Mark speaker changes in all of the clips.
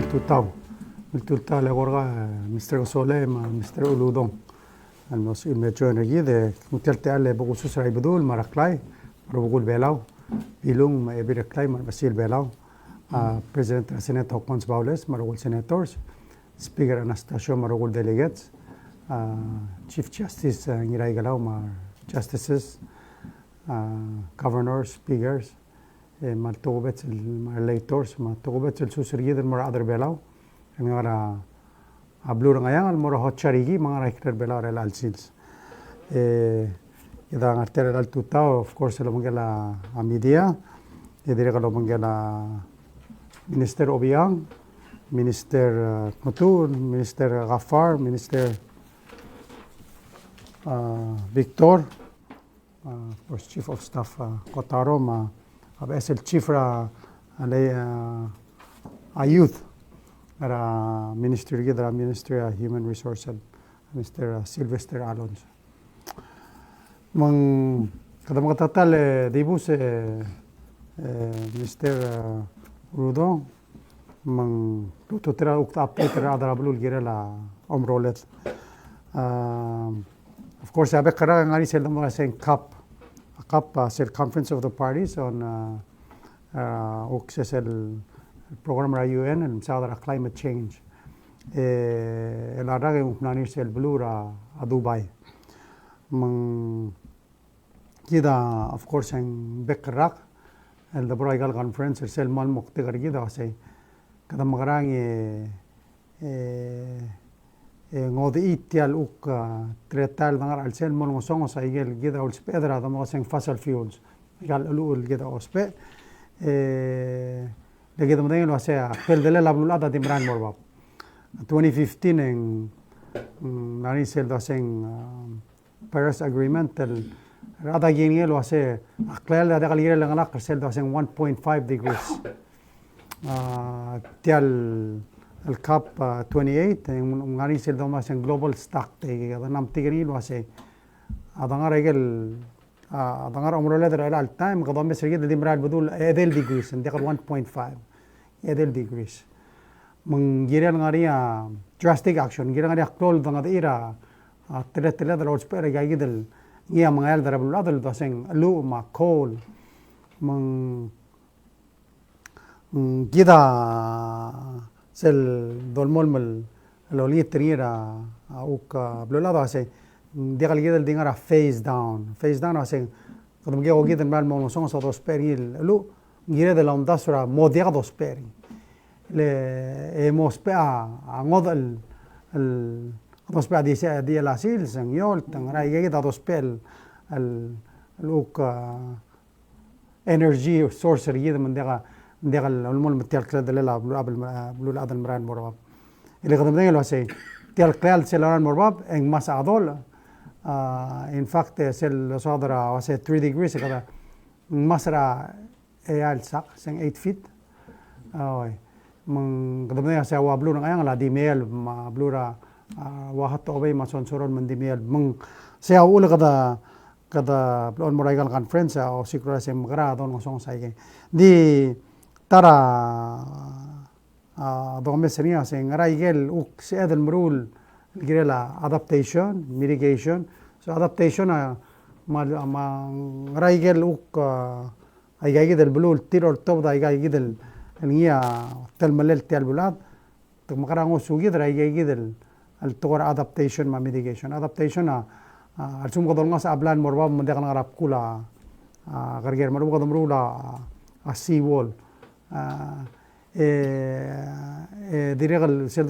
Speaker 1: miltutao le gorga Mr. Sole ma Mr. Uludong المسؤول مجون جيد متلت على بقول سوسراي بدول مرقلاي بقول بيلاو بيلون ما يبرقلاي ما بسيل بيلاو President Senate Hawkins Bowles مرقول senators Speaker Anastasio مرقول delegates Chief Justice نيراي غلاو ما justices governors speakers ما توبت ما legislators ما توبت السوسر جيد المر أدر بيلاو يعني Ablur ngayang almora hotcharigi mga rektor belar el alsils. Ida ngarter el tutao of course lo mangela a media. Idire kalau mangela Minister Obiang, Minister Mutur, Minister Ghaffar, Minister Victor, of course Chief of Staff Kotaro ma abes el Chief ra Youth. Era Minister Gidra, Minister Human Resources, Mr. Sylvester Alonso. Mang kada magtatal dibus Mr. Rudo mang tututera ukta update adara blul girela omrolet. Of course abe kara ngani seldom saying CAP sel Conference of the Parties on oksesel program ra UN and Southern climate change el arage upnanir sel blura a Dubai mang kida of course en bekrak el the Broigal conference sel mal mukte gargida say kada magarang ngodi itial uk tretal dangar al sel mon ngosong sa igel gida ul spedra da mo seng fossil fuels gal ul gida ospe لقيت مدين لو سيا فيل دليل قبل الأذى دمران مرباب 2015 إن ناني سيل دوسين Paris Agreement الأذى جيني لو سيا أقلال هذا قليل اللي غلاق سيل دوسين 1.5 degrees تيال الكاب 28 ناني سيل دوسين global stock تيجي هذا نام تيجي لو سيا هذا غير هذا غير عمره لدر على التايم قدام بس رجيت دمران بدول 8 degrees انتقل 1.5 8 degrees من جيران غاريا drastic action جيران غاريا كلول دعنا ديرا تلت دلوش بير جاي جدل نيا مغيال درب الأدل دوسين لو ما كول من جدا سل دول مول الولي تريرا أوك بلولا دوسين ديال جدل دينغرا face down دوسين قدام جاي وجدل مال مول سون صدوس بير لو Gire de la onda sura modia dos peri. Le mospea angod el dos pea dice dia la sil sen yol tangra yegi da dos pel el luk energy source yid من دغ المول متيال كلا دللا قبل بلول ادل مران مرباب اللي قدام دغ لو سي تيال كلا سيلان مرباب ان ماس ادول in fact سيل صادرا وسي 3 degrees كذا مسرا al sak seng 8 feet ay mang kadamay sa wa blue ngayang la di mel ma blura wa hat obay ma sonsoron man di mel mang sa ul kada blon moraigal conference o sikra sem grado ng song sai di tara do mesria seng raigel uk sedel mrul girela adaptation mitigation so adaptation ma raigel uk ay gayid el blue tiro top da ay gayid el niya tel malel tel bulad to makarang usugid ay gayid el towar adaptation ma mitigation adaptation al sum godol ngas ablan morbab mende kan ngarap kula garger maru godom rula a sea wall diregal sel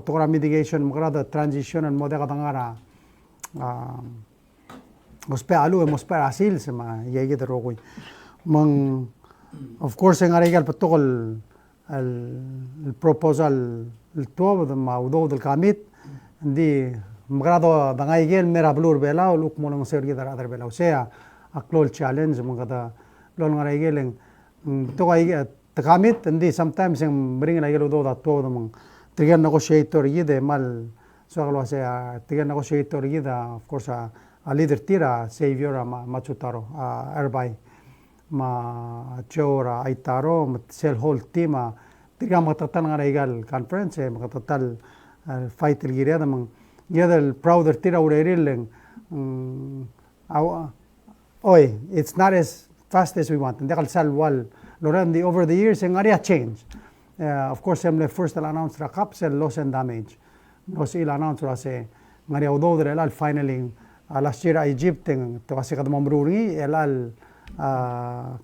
Speaker 1: towar mitigation magrada transition and modega dangara mospe alu mospe asil sema gayid rogoy mang of course en arregal patokol el proposal el tubo de maudo del kamit di magrado dangaigel mera blur bela luk molong sergi dar adar bela o sea a clol challenge magada lol ngaraigel to ay kamit ndi sometimes en bring la do da todo mang trigger negotiator yide mal so aglo sea trigger negotiator yida of course a leader tira savior machutaro erbay ma chora aitaro sel whole team tiga matatal nga igal conference matatal fight el girada mang yada el prouder tira ureril oy it's not as fast as we want and dekal sal wal lorandi over the years en area change of course em le first el announce ra caps el loss and damage loss il announce ra se ngaria udo der el finally last year Egypt en to kasi kadam amruri el al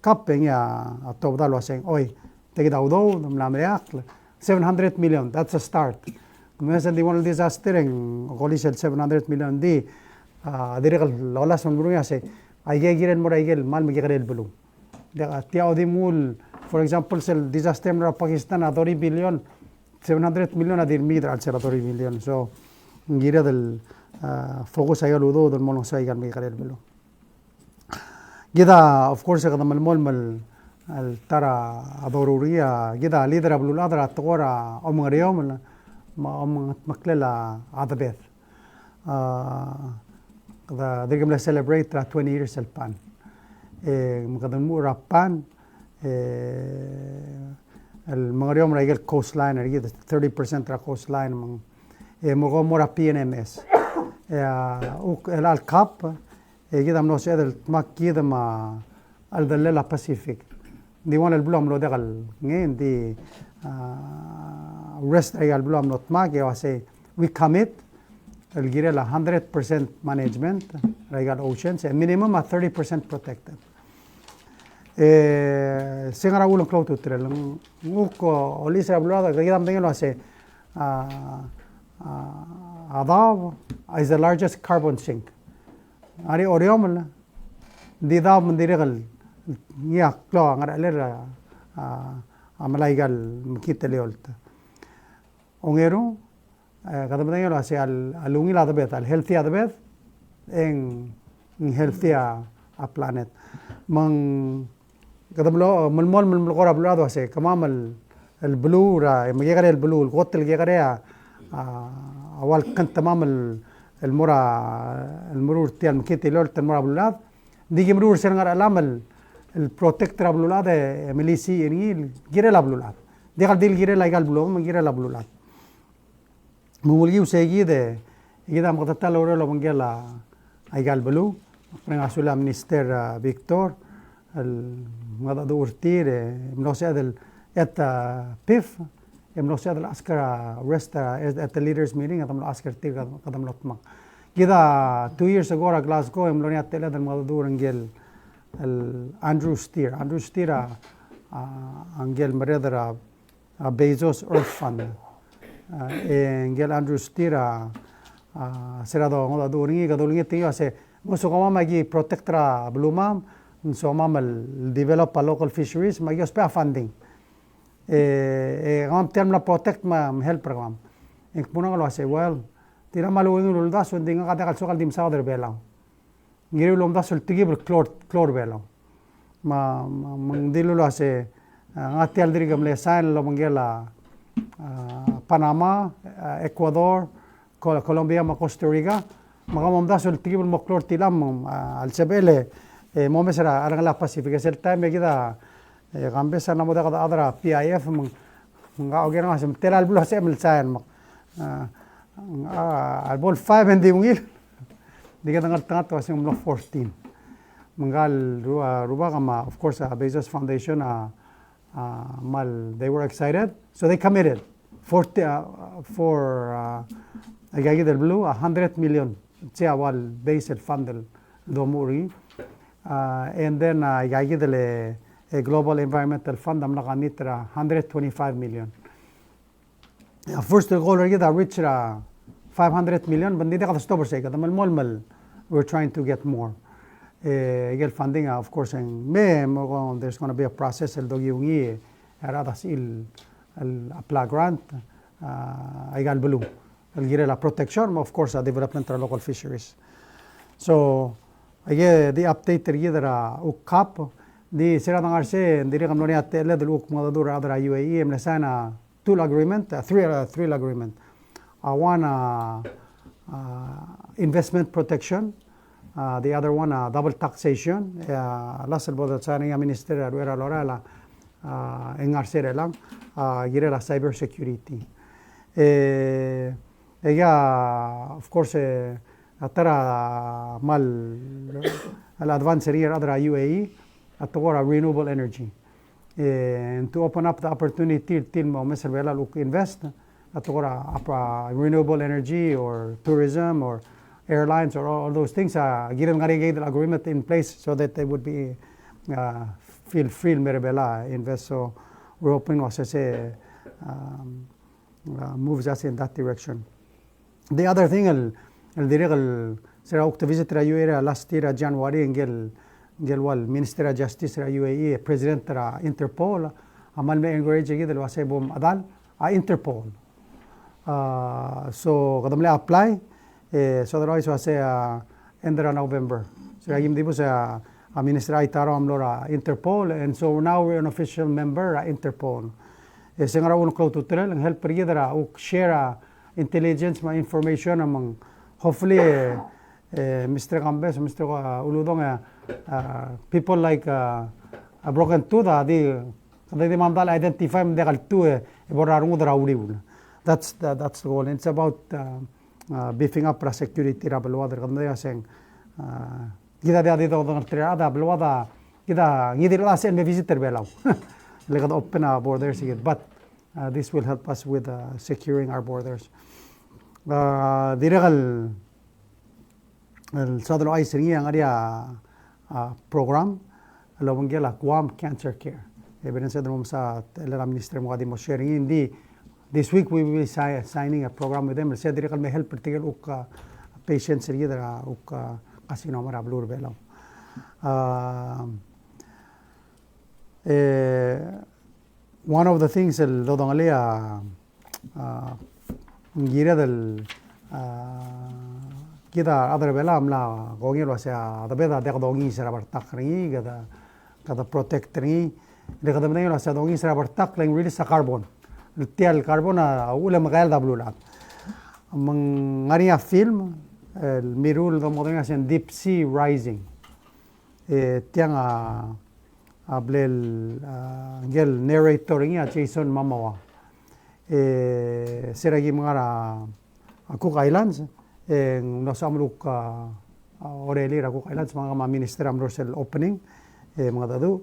Speaker 1: capping ya atobda lo se oy tegida udo la meak 700 million that's a start مثلا دي one disaster en golisel 700 million di dirgal lolas on buru yase ayge giren mora ayge mal me gere el bulu de tia odimul for example sel disaster ra Pakistan a 2 billion 700 million adir midra al 2 billion so gira del focus ayga ludo del mono sai gan me gere el bulu gida of course kadam al mol mal al tara ضروريه gida leader abul adra tqora om اليوم ما مكللا عذبيت they're going to celebrate 20 years البان مقدمو رابان المغريوم رايجل coast line رايجل 30% را coast line مغو مورا PNMS الكاب كده منو سيد الماك كده ما الدليل Pacific دي وانا البلو عملو دغل نين دي rest ayal blue am not mag I say we commit el girela 100% management regal oceans a minimum at 30% protected singara ulo cloud to trel uko olisa blua que gidam ben lo hace Adav is the largest carbon sink ari oriomla di da mundiregal ya klo ngara ler amalaigal mkite leolta ongero kadang kadang lo hace al ungil adabet al healthy adabet en healthy a planet mang kadang lo malmol malmol ablado hace kamam el blue ra me llega el blue el gotel llega awal kan tamam el مرور تاع مكيتي لول تمر ablad ديجي مرور سنغار alamal el protector ablad milisi yani gira la ablad degal dil gira la gal blom gira la ablad مولجي وسيجيده يجيده مقطع لورا لو بنجلا ايجال بلو فرنا سولا منستر فيكتور الموضوع دورتير منوسيد اتا بيف منوسيد العسكر ريست at the leaders meeting قدم العسكر تير قدم لطما كده 2 years ago at Glasgow ملوني اتلا الموضوع دور انجل اندرو ستير انجل مريدر بيزوس اورث فاند engel Andrew Stira serado ngoda duringi gadulingi tiyo ase muso kama magi protectra blumam so mamal develop a local fisheries magi ospa funding ngam term la protect ma help program en puna lo ase well tira malu ngul da so dinga kata kal sokal dim sauder bela ngiri lom da sol tigib chlor bela ma mangdilu lo ase ngatial diri gamle sain lo mangela Panama, Ecuador, Colombia, Costa Rica, magam das el tribal moklor tilam al sebele momesera arang la Pacific sel time kida gambesa na moda kada adra PIF nga ogena asem telal blo asem el sain al bol 5 and dingil diga dangal tanto asem lo 14 mangal ruba gama of course Bezos Foundation mal they were excited so they committed for agagi del blue 100 million wal base el fund del domuri and then agagi del global environmental fund amna gamitra 125 million first goal agida reach 500 million bandi de stop say kadam al mol we're trying to get more get funding of course and there's going to be a process el dogi ungi aradas el apply grant igal blue el gire la protection of course a development of local fisheries so again the update gidera ukap di sira dangarse ndiri gamloni atele del uk modadura adra UAE emlesana two agreement three agreement one investment protection the other one double taxation last el bodal minister era lorala engarse lang gire la cyber security ega of course atara mal al advance here adra UAE atogora renewable energy and to open up the opportunity till mo mesel bela look invest atogora renewable energy or tourism or airlines or all those things given the agreement in place so that they would be feel free merebela invest so we're hoping also say moves us in that direction. The other thing el direct sera to visit the UAE last year January and gel wal Minister of Justice ra UAE President ra Interpol amal me encourage gid el wasebom adal Interpol so kadamle apply so the was say end of November so agim dibo sa Minister Aitaro amlora Interpol and so now we're an official member Interpol sengara un cloud to trail and help gidra share intelligence ma information among hopefully Mr. Gambes, Mr. Uludong, people like broken tooth, they mandal identify them two that's the goal. It's about beefing up security rabal water. They are saying gida de adi dong triada blwada gida gidir la sen visitor belau. Like open our borders again, but this will help us with securing our borders. Diregal el sadlo ay seringi ang area program lawang gela Guam cancer care evidence mo sa el minister mo adi mo sharing hindi this week we will be signing a program with them el said diregal may help particular uk patients seringi dara uk kasino mara blur belaw one of the things el dodong alia gira del kita other bela amla gongil wasa the beda de dongi sera bartak ringi kada protect ringi de kada menay wasa dongi sera bartak lang release carbon tial carbon ula magail da blulat mang ngaria film el mirul do moderna sen deep sea rising tiang ablel gel narrator ringi Jason Mamawa sera gi mangara Cook Islands nasa amluk oreli ra Cook Islands mga minister amrosel opening mga dadu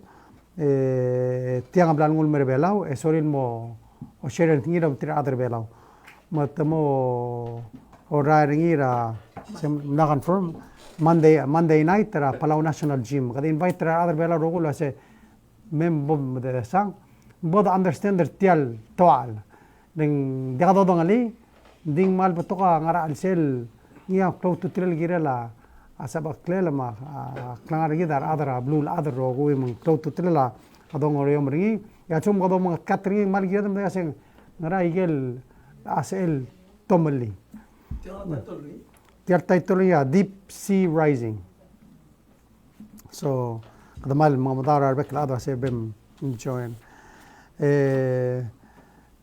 Speaker 1: tiang ablan ngul merbelaw sorin mo o share ngiram tira other belaw matamo ora ringira na confirm Monday night ra Palau National Gym kada invite ra other belaw rogul ase member de sang both understand the tial toal ding dado dongali ding mal beto ka ngara alsel nia cloud to trail girela asaba klela ma klangar gidar adara blue adar rogo im cloud to trail adong oriom ringi ya chum godo mga katri mal gidam da seng ngara igel asel tomali tiar title ya deep sea rising so the mal mga madara arbek lado se bem join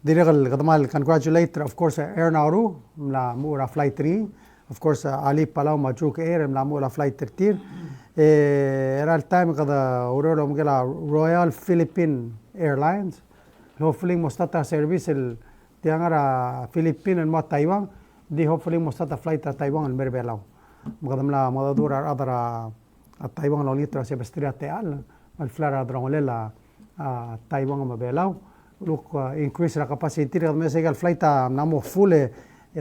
Speaker 1: Diregal katamal congratulate of course Air Nauru la mura flight 3 of course Ali Palau Majuk Air la mura flight 13 era el time kada urolo mgela Royal Philippine Airlines hopefully mostata service el tiangara Philippine and Taiwan di hopefully mostata flight a Taiwan el merbelaw mgadam la modadura adara a Taiwan lo litra se bestria teal al flara drongolela a Taiwan mabelaw look increase the capacity of the flight namo full the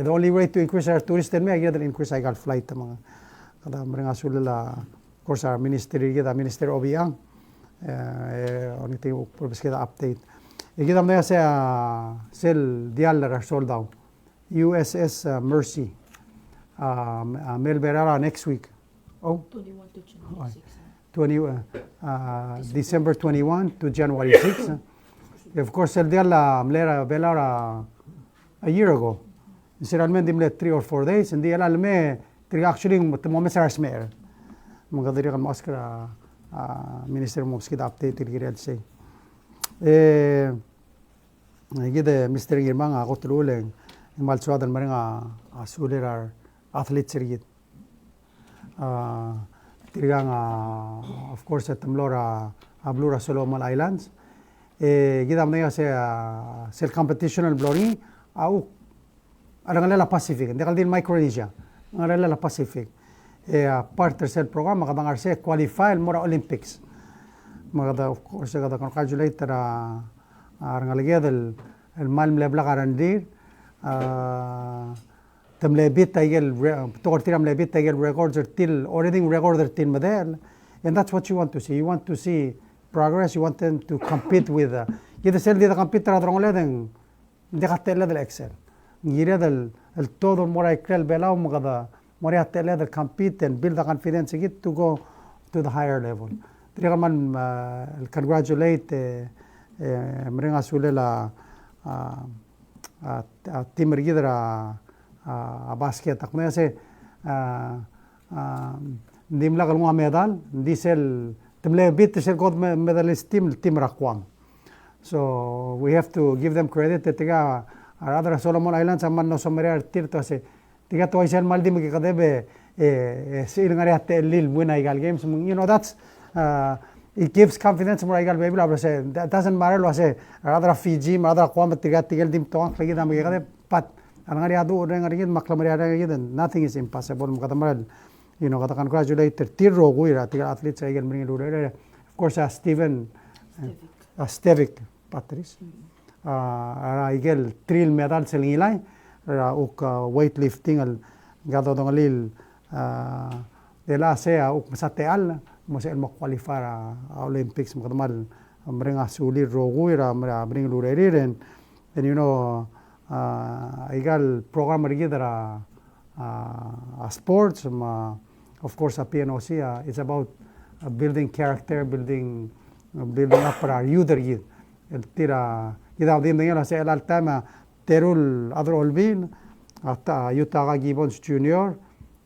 Speaker 1: only way to increase our tourist and me increase our flight mga kada mrenga sulila of course our ministry gida minister obiang oniti purpose gida update gida mga sa sel dial ra sold out USS Mercy Melberara next week
Speaker 2: 21 to January 6
Speaker 1: December 21 to January 6 Of course, el día la mlera velara a year ago. Sinceramente dimle 3 or 4 days. Hindi ala me actually mo mesar smer. Mga diri kan maskara minister mo skida update tigirel say. Gide Mr. Girmang ako tululeng malsuadan maringa asulirar athletes rigid. Tirigang of course at Mlora Ablura Solomon Islands. kita mendingan sel competition el blori au arangale la Pacific de kaldin Micronesia arangale la Pacific part tercer programa kadang arse qualify el mora Olympics magada of course kada congratulate arangale del el mal mlebla garandir تملابيت تايل تقول ملابيت تايل records till already record till مدال and that's what you want to see. You want to see progress. You want them to compete with إذا سيل دي compete ترى درون لدن دي قتل لدن الإكسل يريد التوضو المورا يكرل بلاو مغدا مورا يتل لدن compete and build the confidence get to go to the higher level. ترى كمان congratulate مرينا سولة لا تيم رجيدرا basket takmaya se dimla kalunga medal diesel temle bit sel god medalist team rakwang. So we have to give them credit tiga other Solomon Islands amman no somere tirto se tiga to isel maldi me kadebe sil ngari atte lil win igal games you know that's it gives confidence more igal baby la say that doesn't matter lo say other Fiji other kwam tiga tigal dim to lagi dam kadebe pat angari adu ngari maklamari ada nothing is impossible mukatamal you know kata congratulate tirro guira tiga athletes igal bring of course Steven Stevic Patrice igal trill medal selingilay uk weightlifting al gado dongalil de la sea uk masateal mo se mo qualify a Olympics mukatamal bring asuli ro guira bring lureriren and you know igal program rigidara sports of course a PNOC it's about building character building up our youth el tira ida din ngela se el altama terul other olbin ata Utah Gibbons Junior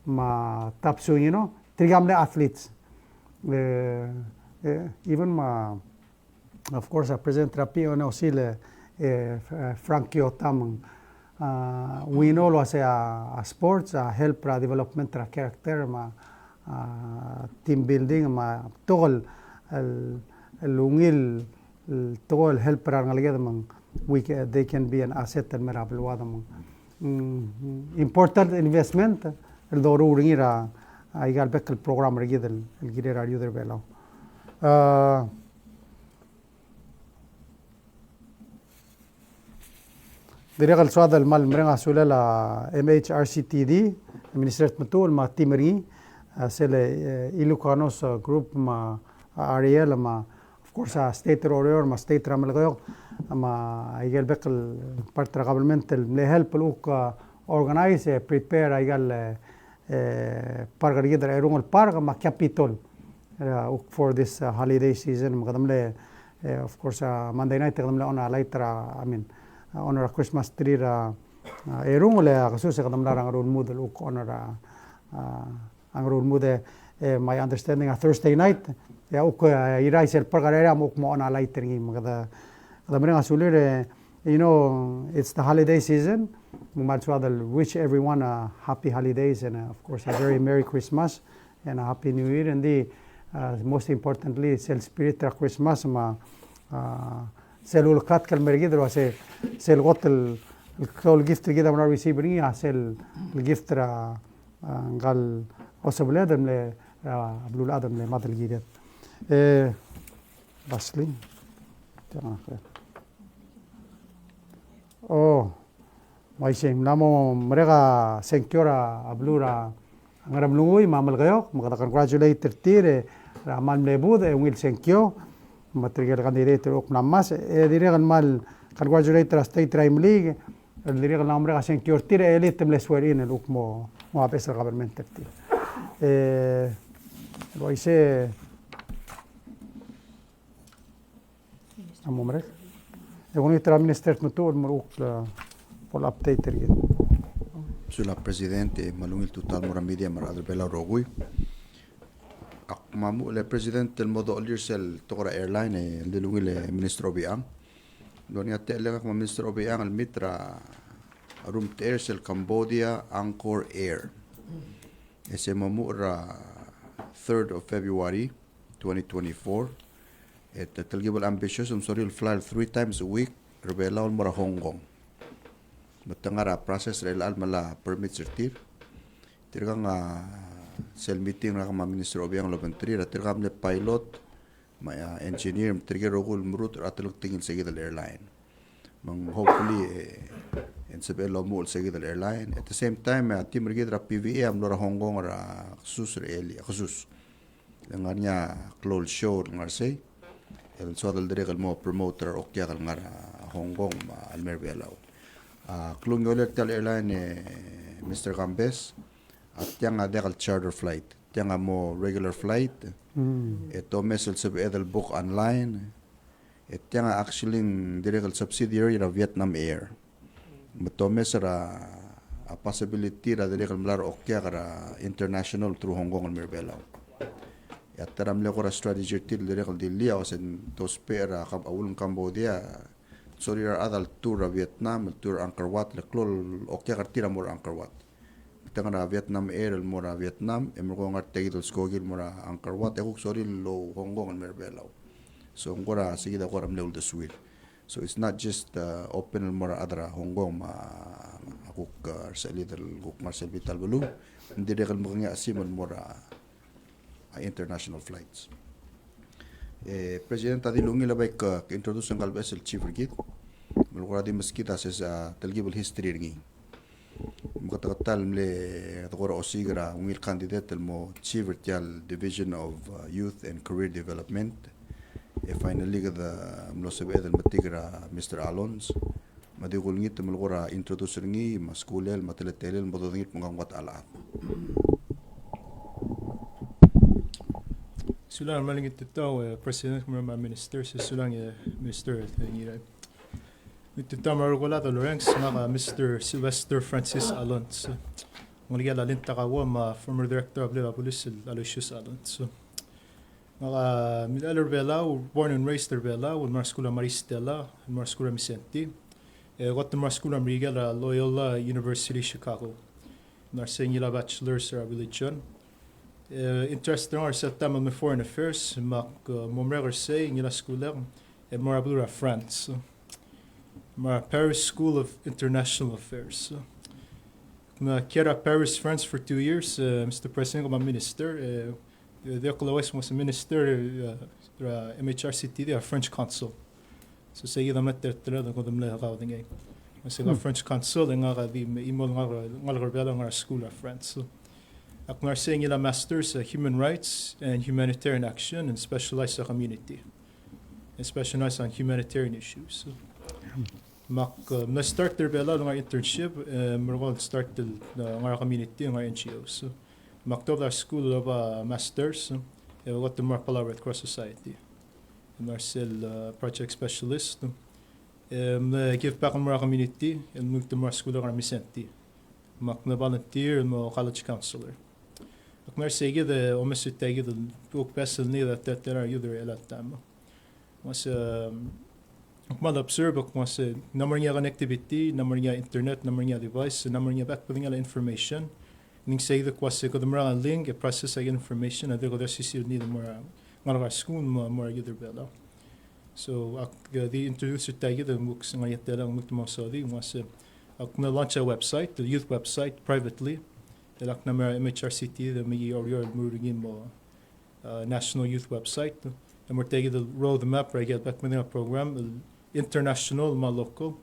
Speaker 1: ma tapsu you know trigamle athletes even of course a present PNOC le Frankie Otam we know lo hace a sports help para development tra character team building todo el ungil todo el help para ngalagad they can be an asset el merabel wada important investment el doru uringira igal bek el program regid el girer ayuder belo Direct السؤال المال مرينا سؤال لا MHRCTD Administrative Matul ما تيمري سل إلو كانوس group ما Ariel ما of course state roller ما state رامل غيو ما يجال بق part government اللي help لوك organize prepare يجال park يقدر يروح البارك ما capital for this holiday season مقدم له of course Monday night قدم له أنا later I mean honor a Christmas tree erung le kasus kadam larang arun mud uk honor angrun mud my understanding a Thursday night ya uk irai sel pargarera muk mo ona later ngi magada kadam asulir you know it's the holiday season much rather wish everyone a happy holidays and of course a very merry Christmas and a happy new year and the most importantly sel spirit of Christmas ma سيل القات كالمرجيد لو سيل غط الكول جيفت كده من ريسيفرني سيل الجيفت را قال وصل لادم ل بلول ادم لمات الجديد بسلي تمام ما يشيم نامو مريغا سنكيورا ابلورا غرملوي ما ملغيو مقدر congratulate ترتير عمل ملبود ويل سنكيو material candidate ok namas direct mal congratulate la state prime league el direct la hombre hacen que ortire elite le suerin el ukmo mo a pesar government tertir lo hice amomre según el minister motor moruk por update tergit
Speaker 3: Sur la presidente malungil total mora media mar adel bela rogui mamu le president el modo olir tokora airline el delungil ministro biang doni atte le ka ministro biang el mitra room air sel Cambodia Angkor Air ese mamu ra 3rd of February 2024 Talgibal ambitious sorry fly 3 times a week rebela mora Hong Kong. Matangara process relal mala permit sertir. Tirgang sel meeting na kama Minister Obiang Lobentri tirgam le pilot maya engineer tirgerogul murut atlog tingin sa gidal airline. Mang hopefully en sabelo mo sa gidal airline at the same time team regidra PVA am lora Hong Kong ra khusus reali khusus. Langanya close show ngar say el sodal direct mo promoter okya kal ngar Hong Kong almer belao klung yoler tel airline Mr. Gambes at yang dekal charter flight yang mo regular flight ito mesel sab edel book online et yang actually direct subsidiary of Vietnam Air to mesera a possibility ra direct mlar okya kara international through Hong Kong almer belao Yataram le kora strategy til direct dilia o sen to spera kam awul Cambodia sorry adal tour Vietnam tour Angkor Wat le klol okya kartira mor Angkor Wat tengara Vietnam Air el mora Vietnam emro ngar tegidol skogil mora Angkor Wat ekuk sorry lo Hong Kong merbelau so ngora sigida kora mleul de suil so it's not just open el mora adra Hong Kong akuk sa lidel guk Marcel Vital Belu direct el mga asimon mora international flights. President Adilungi labay ka introduce ang kalbes el chief rigid. Malukura di maskita sa talgibul history ringi. Mukatakatal mle takora osigra ungil candidate mo chief retial division of youth and career development. Finally kada mlosabed el matigra Mr. Alons. Madigul ngit malukura introduce ringi maskulel mateletelel mododingit mungangwat alaat.
Speaker 2: Sulang malingit ito President mga minister sa sulang minister ngira. Ito marugula to Lawrence mga Mr. Sylvester Francis Alonso. Mga lalin takawa former director of Liva Police Aloysius Alonso. Mga Milaler Belao, born and raised Belao, and Marscula Maristella, and Marscula Vicente. Got the Marscula Miguel Loyola University Chicago. Narsengila bachelor's of religion. Interest in sa tema med foreign affairs mak momregar say ngila skoler e marabura France Paris School of International Affairs na kera Paris France for 2 years Mr. President como minister the Oklawes was a minister MHRCT the French consul so say the matter trade ko dum la gaw dingay mas French consul nga ga di imol nga rebel nga school of France Ak saying ila masters human rights and humanitarian action and specialized sa community. And specialized on humanitarian issues. Mak na start their bela ng internship marwal start the ng community ng NGOs. Mak to school of masters what the Palau Red Cross Society. Marcel project specialist. Give back ang community and move to school ng Vicente. Mak na volunteer mo college counselor. Ak sige de omesutegi de book pesel ni that there are other elatam. Was mal observe ak was number niya connectivity, number niya internet, number niya device, number niya back putting information. Ning say the was ko the mara link a process ag information and there sisil ni more ngara school more other bela. So ak the introducer tagi the books nga yetela ng mo sodi was ak na launch a website, the youth website privately. Elak na MHRCT the may or moving mo national youth website and we're taking the road map right get back with a program international ma local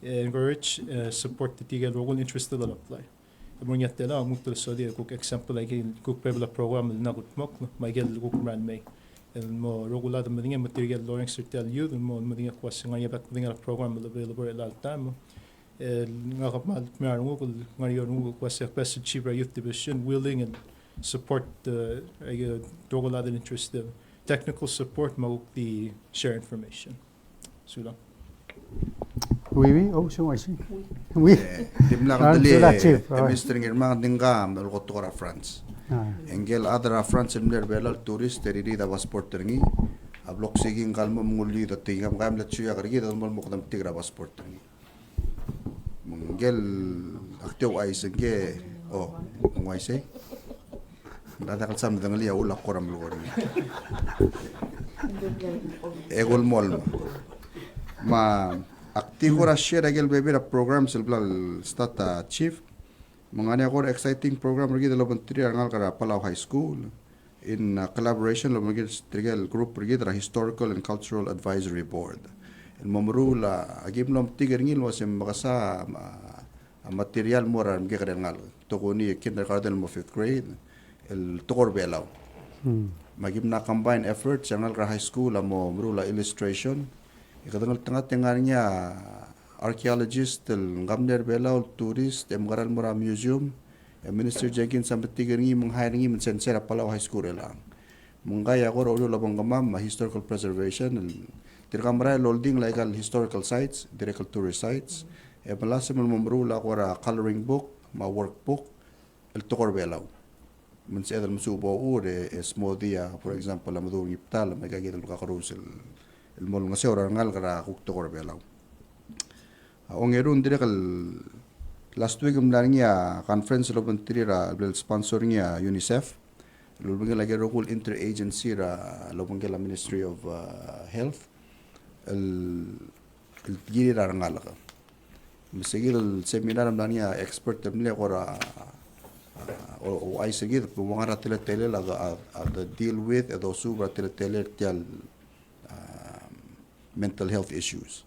Speaker 2: encourage support the tigal role interested in apply mo nya tela mo to so di ko example like ko pebla program na gutmok may gel ko brand may mo regular mo dinga material learning certain youth mo dinga kwasi nga back with a program available at all time nga kapal meron ko ngayon ko sa best chief youth division willing and support the regular interest technical support mo the share information sula
Speaker 1: oui oh so I see oui
Speaker 3: dimla dali Mr. Ngirma dingam dal ko to France engel adra France mler belal tourist teriri da passport terni ablok siging kalmo munguli da tingam kam la chuya kargi da mo mukdam tigra passport terni mungel aktiw ay sige oh ngway say Dada kal sam dangali ya ulak koram lugor. Egol mol ma aktivo ra share agel bebe ra program silblal stata chief. Mangani agora exciting program lagi dalam menteri angal kara Palau High School in collaboration lo magi trigel group lagi dara Historical and Cultural Advisory Board. El momru la agim lom tiger ngil wasem makasa material mora mgi kada ngal tokoni kindergarten mo 5th grade el tokor belau. Magim na combine effort angal kara high school amo momru la illustration. Ikadang tengah niya archaeologist, ngamner belau, tourist, emgaran mura museum, Minister Jenkins sampai tiga ngi menghiringi mensensera Palau High School lang. Menggaya agora ulo labang gamam historical preservation, tirkamara loading legal historical sites, direct tourist sites. Malasa memru la agora coloring book, ma workbook, el tokor belau. Menseda msubo ure small dia, for example, amadu ngiptal, magagit el kakarus el mol ngasora ngal kara kuk tokor belau. Ongerun dire kal last week mlaringia conference lo menteri ra bel sponsoringnya UNICEF lo bengel lagi rokul interagency ra lo bengel Ministry of Health el giri ra ngal ka mesegil seminar mlaringia expert temle ora o ai segir pumangara tele la the deal with edo subra tele tial mental health issues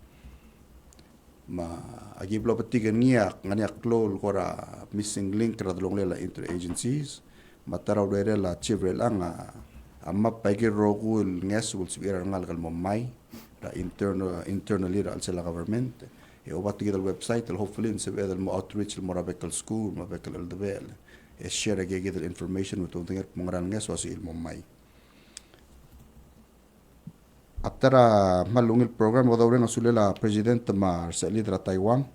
Speaker 3: ma agiblo patigan ngania klol kora missing link radlong lela interagencies mataraw dere la chivrel anga amma pagir rogul nges will sibira ngal kal momai da internally al sela government e obat gidal website hopefully in sebe dal mo outreach mo rabekal school mo bekal al debel e share gidal information with tonga mongaran nges wasi il momai Atara malungil program wadawre ngasulela president ma salidra Taiwan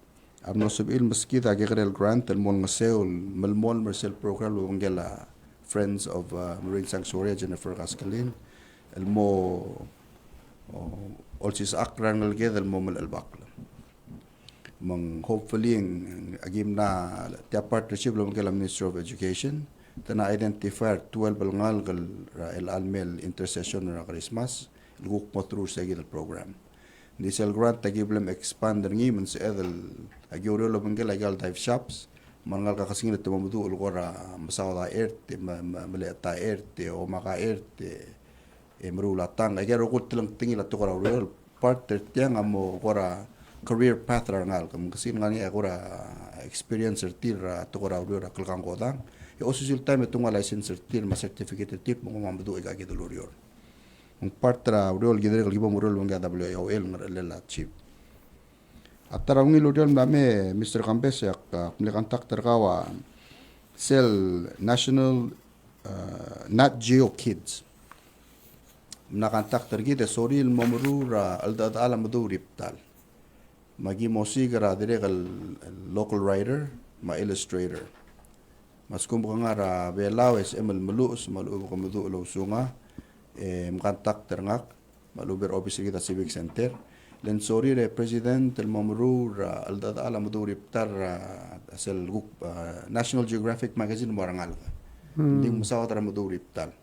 Speaker 3: amno subil meski da gegrel grant el mon ngasel malmol mersel program lo ngela Friends of Marine Sanctuary Jennifer Gaskalin el mo olsis akran ngal gedel mo mal albakla mang hopefully agim na tia partnership lo ngela Ministry of Education tana identify 12 ngal el almel intercession na Christmas luguk mo through sa gil program. Nisel grant tagiblem expand ngi men sa edel agyoro lo bengel agal dive shops mangal ka kasing ito mamudu ulgora masawa erte maleta erte o maka erte emrula tang agero kut lang tingil at tukara real part tiang amo gora career path rangal kam kasing ngani agora experience tira tukara real kalkang kodang e osusil time tunga license tir ma certificate tir mo mamudu igagi dolorior un partra urol gidere gibo murol wanga WOL ngarela chip atara ngi lodiol mame Mr. Campes yak mlekantak terkawa sel national Nat Geo Kids mnakantak tergide soril momrura aldad ala maduriptal magi mosigara diregal local writer ma illustrator mas kumbangara belawes emel melus malu ko mudu lo sunga mkantak terngak maluber office kita civic center len sorry re president el mamrur al dad ala muduri ptar asel group National Geographic magazine morangal ding musawa tra muduri ptar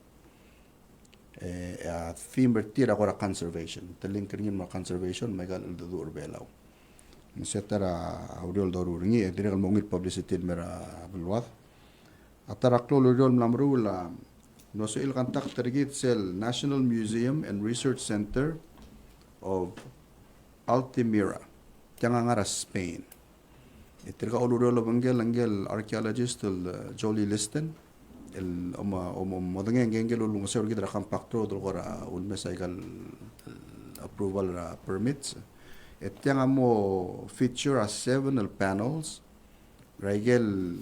Speaker 3: theme bertira agora conservation teling kringin ma conservation magal el dadur belaw setara audiol dorur ngi dire kal mongit publicity mera belwat atara klolo diol mlamrula no il kantak tergit sel National Museum and Research Center of Altamira Tiangangara Spain itirka uludo lo bangel angel archaeologist Jolie Listen el modenge ngengel ulung sel gidra kampakto dolgora ulmesaigal approval permits tiangamo feature as 7 panels regel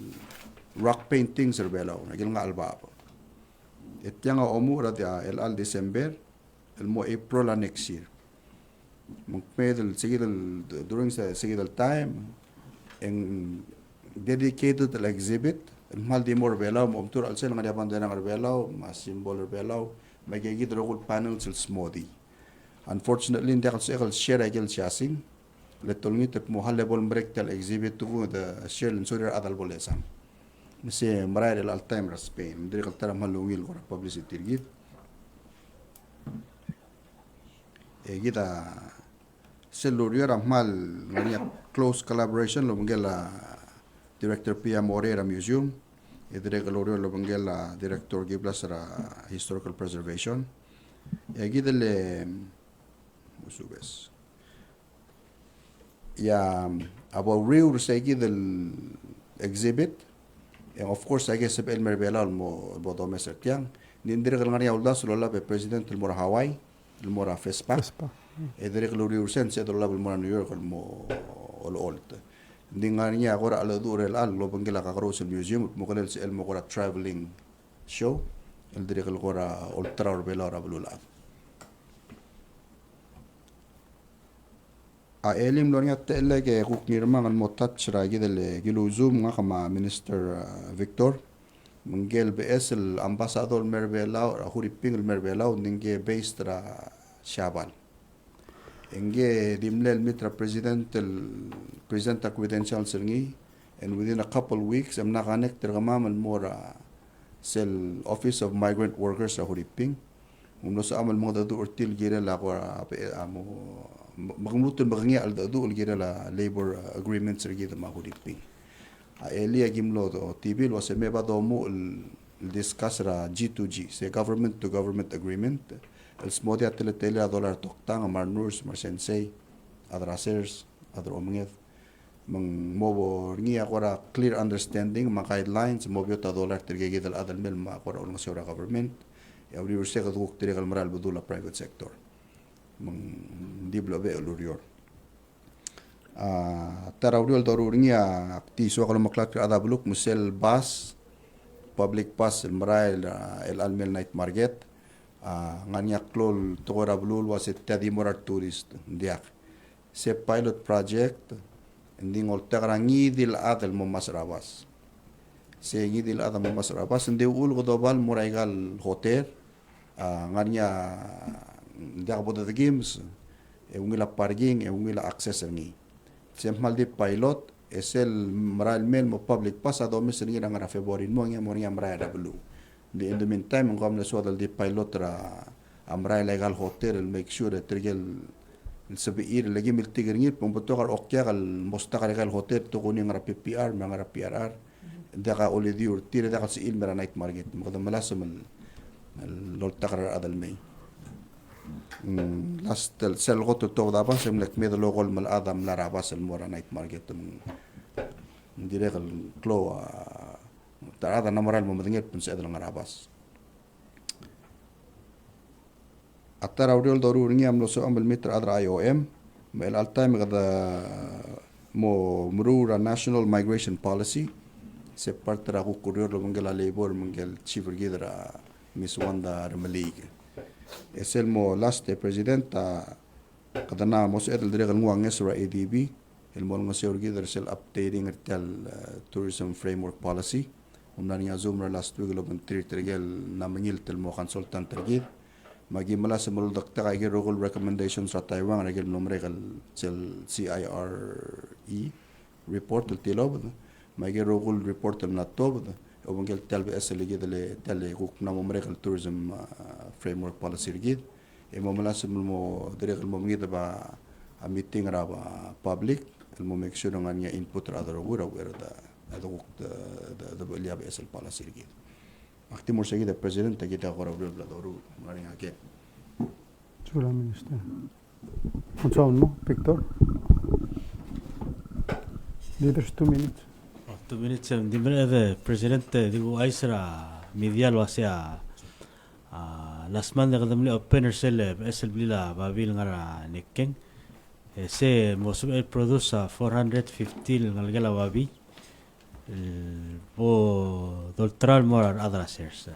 Speaker 3: rock paintings erbelaw regel nga albaba Etianga omu radia el al December el mo April next year. Mungpedel sigidel during sa sigidel time en dedicated al exhibit el mal di mor belaw mo tur al sen ngadi bandana ngar belaw mas symbol belaw magigid rogul panels el smoothie. Unfortunately hindi ako sa share agel chasing letol ngit mo halebol break tel exhibit to the share en surir adal bolesan. Nasi marai del Alzheimer Spain. Dari kalau taram halungil kora publicity git. Kita seluruh ramal nganya close collaboration lo menggela director Pia Morera Museum. Idre kalau lo menggela director Giblas ra historical preservation. Kita le musubes. Ya about real segi del exhibit. Of course, I guess el merbela mo bodome sertiang. Nindire kalau ngani ulda sulola pe president el mora Hawaii, el mora FESPA. Edire kalau riursen se dola el mora New York el mo olt. Ndingani agora al dur el al lo bangela kagros el museum mo kan el mo gora traveling show. El dire kalau gora ultra orbela rabulula. Elim lonia tele ke kuk nirma ngan motat chra gidele gilu zoom nga kama minister Victor mungel BS el ambassador merbelao huriping el merbelao ninge based ra Shabal enge dimle el mitra president a credential sergi and within a couple weeks am na connect tergamam el mora sel office of migrant workers ra huriping umno sa amal mo dadu urtil gira la ko amo magmutul magngia al dadu gira la labor agreements sergi ma huriping elia gimlo do TV lo se me ba do mo discuss ra G2G se government to government agreement el smodia tele dollar toktang mar nurs mar sensei adrasers adromnget mang mobo ngia kora clear understanding ma guidelines mo biota dollar terge gidal adal mel ma kora ul sura government ya uri urse ka duk tere kalmaral budula private sector mang diblo be ulurior tara uriol dorurnya akti so kalau maklat ada buluk musel bus public bus el maral el almel night market nganya klol tora bulul was it tadi morar tourist diak se pilot project ending ol tagarangi dil adel mo masrabas se ngidil adam mo masrabas ende ul godobal moraigal hotel nganya dia bodo the games ungila parking ungila access ni semal di pilot es el maral mel mo public pasado mes ni ngara February mo ngia mara bulu in the meantime ngam na so dal di pilot ra amra legal hotel make sure that trigel السبير اللي جيم التجرنير بمبتوغر أوكيا المستقر قال هوتيل تقولي ngara PPR ما ngara PRR دقا أوليديور تير دقا سئيل مرا نايت ماركت مقدم ملاسم التقرر هذا المي لاست السل غوتو تو دابا سملك ميد لو غول مال ادم لا راباس المورا نايت ماركت نديريق الكلو تاع هذا نمر الممدنير بنسيد الغراباس أترى أوريول ضروري نعمل سو أمل متر أدرى IOM مال التايم غدا مرور national migration policy سبارت راغو كوريور لمنجل ليبور منجل تشيفر جدرا ميس واندا رمليج اسلمو لاست بريزيدنت قدنا موسيد الدريغ الموانغ سورا ADB الموانغ سيور جدر سيل updating التال tourism framework policy ومنانيا زومر لاست ويغلو من تريغل نامنيل تلمو consultant ترجيد magi mala semul dokter agi rogol recommendations ra Taiwan regel nomre gal sel CIRE report el tilob magi rogol report el natob o bangel talbe esel gid le tale guk na nomre gal tourism framework policy gid e mo mala semul mo regel mo ngid ba a meeting ra ba public el mo make sure ngania input ra rogura wer da guk da liab esel policy gid Aktimur seguida presidente que te agora abriu la doru marinha aqui.
Speaker 1: Chula minister. Consome no, Victor. Leaders 2 minutes.
Speaker 4: 2 minutes. Di mana presidente digo aisra media lo hacia last month da kadamli opener sel blila babil ngara nekken. Se mosu el produce 450 ngalgala babi. po doltral morar adrasers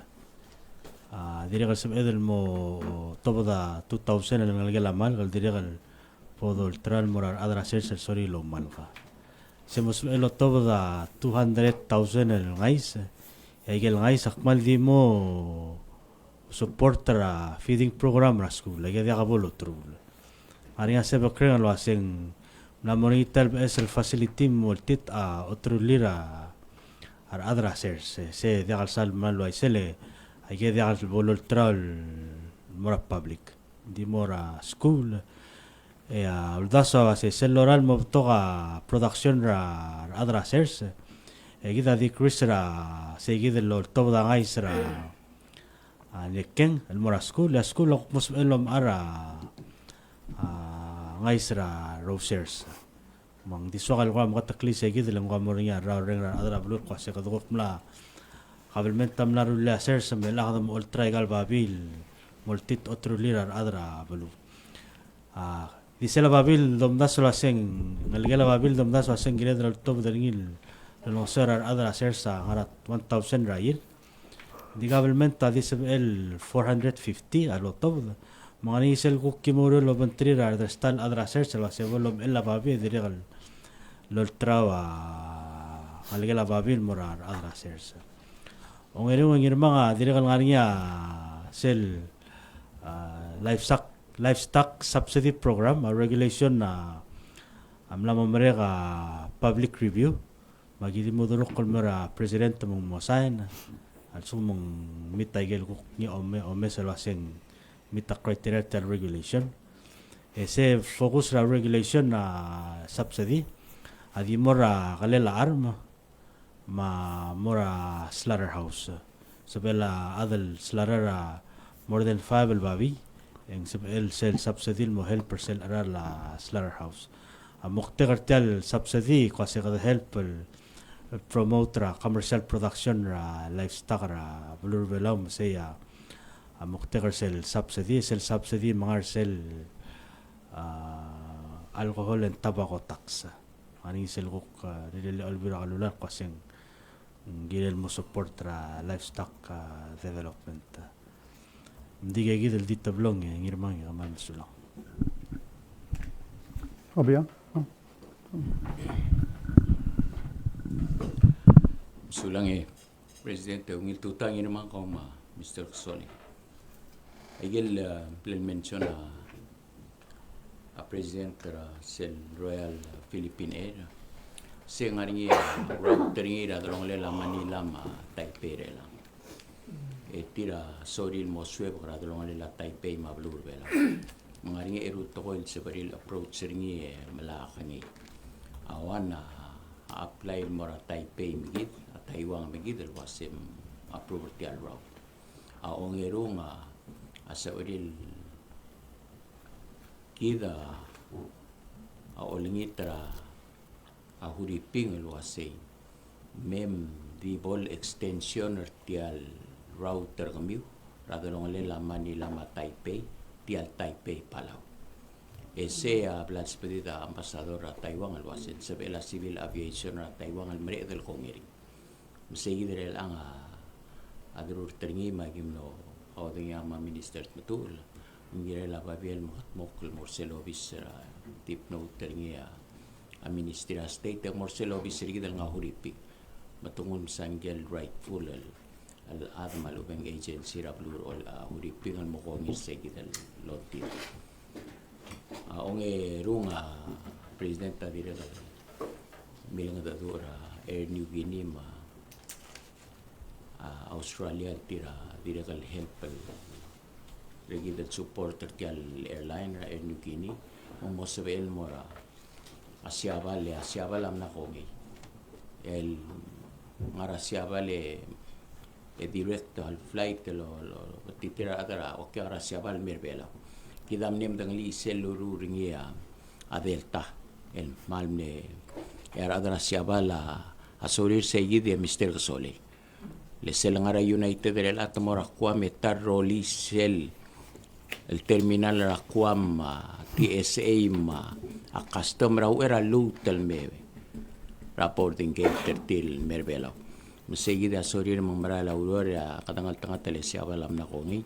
Speaker 4: dirigal sab edel mo toboda 2000 el ngalgela mal gal dirigal po doltral morar adrasers el sori lo malga semos elo toboda 200,000 el ngais egel ngais akmal di mo supportera feeding program ra school lagi dia kabolo trul aria sebe kren lo asen la monita es el facility multit a otro lira adra se degal sal malo ay sele ay ke degal bolol tral mora public di mora school uldaso se seloral mo toka production ra adra sers gida di Chris ra se gida lo to da ngais ra nekeng el mora school la school ok mos elom ara ngais ra rosers mang diswakal ko mga takli sa gid lang ko mo rin ra adra blur ko sa kadukot mla kabelment tam la rulla ser sa mela kadam ultra gal babil multit otro lirar adra blu disela babil domdas la seng ngalgela babil domdas la seng gile dal top dalngil lo ser adra ser sa harat 1000 rail di kabelment ta disel 450 alo top mga nisel ko kimuro lo bantri ra stal adra ser sa se volom ella babil diregal loltrawa kalgela babil morar adra sersa ongero ngir mga diregal ngarinya sel livestock subsidy program a regulation na amla mereka public review magidi mo dulok kolmera president mong mosain al sumong mitagel ko ni ome selwaseng mita criteria tel regulation ese focus ra regulation na subsidy adi mora kalela arma ma mora slaughterhouse sabela adal slaughter more than 5 babi yang sabel sel subsidy mo help sel ara la slaughterhouse mukte kartel subsidy kasi kada help promote ra commercial production ra livestock ra blur belam saya mukte kartel subsidy mga sel alcohol and tobacco tax ani selgok nilele albira kalulan kasing gilel mo support ra livestock development hindi kaya gidel di tablong ngirmang kaman sulang
Speaker 1: Obya
Speaker 5: sulang presidente ungil tutang naman ko Mr. Soli igil implementation a president sel Royal Philippine Air se ngaringi route ringi da long lela Manila ma Taipei lang tira soril mo sweb ra long lela Taipei ma blur bela ngaringi route ko il sebaril approach ringi malakani awan apply mo ra Taipei migit at Taiwan migit wasim approve ti route aong nga asa uril kida olingitra huriping luasay mem di bol extension tial router kami radong lela Manila ma Taipei tial Taipei Palau ese habla despedida ambasador a Taiwan luasin sabela civil aviation a Taiwan al mare del kongeri mesegi del ang adrur tringi magimno awding ama minister matul ngira la babiel mokol morselo bisra tip note teringia a ministry of state ang morselo bisri dal nga huripi matungon sanggel rightful al admal ubeng agency ra blur all huripi ngal mo ko ngir segidal loti onge runga president ta dire bilang da dura Air New Guinea ma Australia tira dire kal help regidal supporter tial airline ra Air New Guinea mo sabel mora asyabal am na kongi el ngara asyabal direct al flight lo titira agara o kya asyabal merbela kidam nem dang li seluru ringia a delta el malne era agara asyabal a solir seguidi Mr. Sole le sel ngara United el atmora kwa metar roli sel el terminal ra kwam TSA ma a custom raw era lutal mebe reporting gate til merbela mesegi da sorir mang marala aurora katangal tanga telesya balam na kongi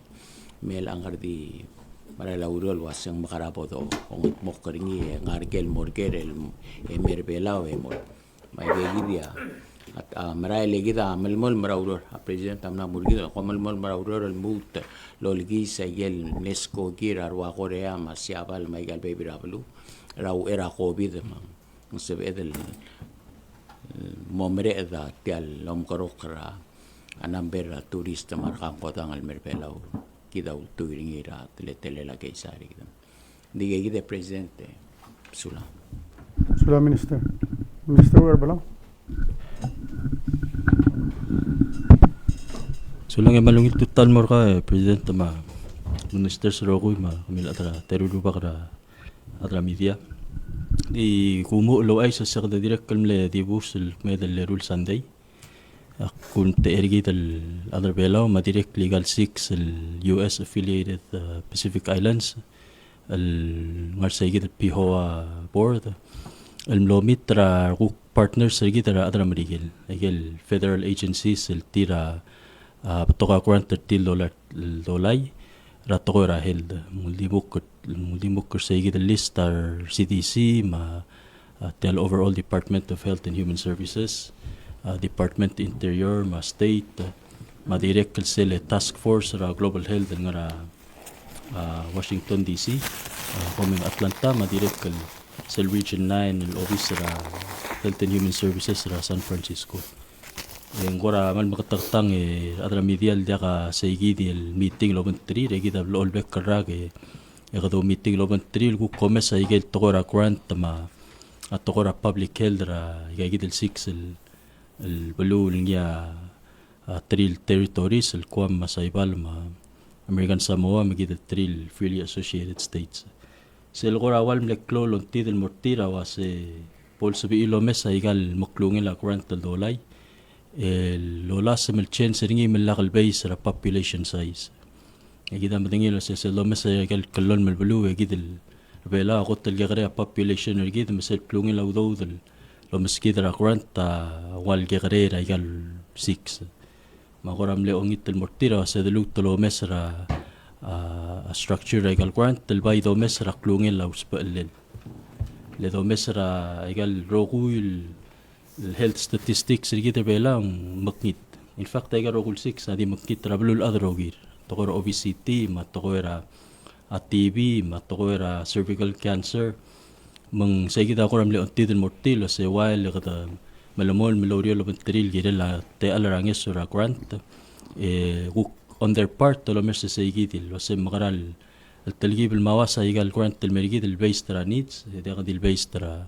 Speaker 5: mel angardi marala aurol wasang makarapo do ongot mokringi ngargel morgel merbela we mo may begidia at maray legida malmol marauror a president amna murgido ko malmol marauror al mut lolgi sa yel nesco gira arwa korea masyabal may gal baby rablu raw era covid mang sebedel momre da tial lom karokra anamber turista markang kota ngal merpelau kita tuiringira tele la keisari kita diga kita presidente sula
Speaker 1: Minister where below.
Speaker 4: Sulang malungit tutan mo ka president ma minister srogoy ma kamil atra terulu pa atra media di kumu lo ay sa sakda direk kalmle di bus medal rule sunday kun teergit al other below ma direct legal 6 al US affiliated Pacific Islands al ngarsaygit al PHOA board al mlomitra partners sergit atra marigil agel federal agencies el tira patoka $40 dolay ratoko ra held muldimuk say the list are CDC ma tel overall Department of Health and Human Services Department Interior ma state ma direct sel task force ra global health nga Washington DC coming Atlanta ma direct sel region 9 el office ra Health and Human Services ra San Francisco. Yang gora mal makatartang adra medial dia ka seigi el meeting loban 3 regi da lol bek karag do meeting loban 3 ku komes ay gel tokora grant ma atokora public health ra gigi del 6 el bulu niya tril territories el kuam masaybal ma American Samoa magi del tril freely associated states sel gora wal mleklo lonti del mortira was pol sabi ilo mes ay gal maklungin la grant del dolay lola sa melchen seringi melakal base ra population size kita madingilo sa lomes ay gal kalon melbulu gidil bela qotel gagre population gid mesel plungin law do del lomes kidra grant wal gagre ra gal 6 magoram le ongit el mortira sa delut lomes ra structure ra gal grant del bay do mes ra klungin law spel le do mes ra gal rogul health statistics rigid bela maknit in fact ay garogul 6 adi maknit rablul adrogir tokor obesity matokora TB matokora cervical cancer mang saygida ko ramle ontid mortil se while kada malamol melorio lobentril girela te alaranges sura grant on their part lo merse saygidil lo se magaral التلقيب المواسا يقال grant المريجيد البيس ترى needs ده قد البيس ترى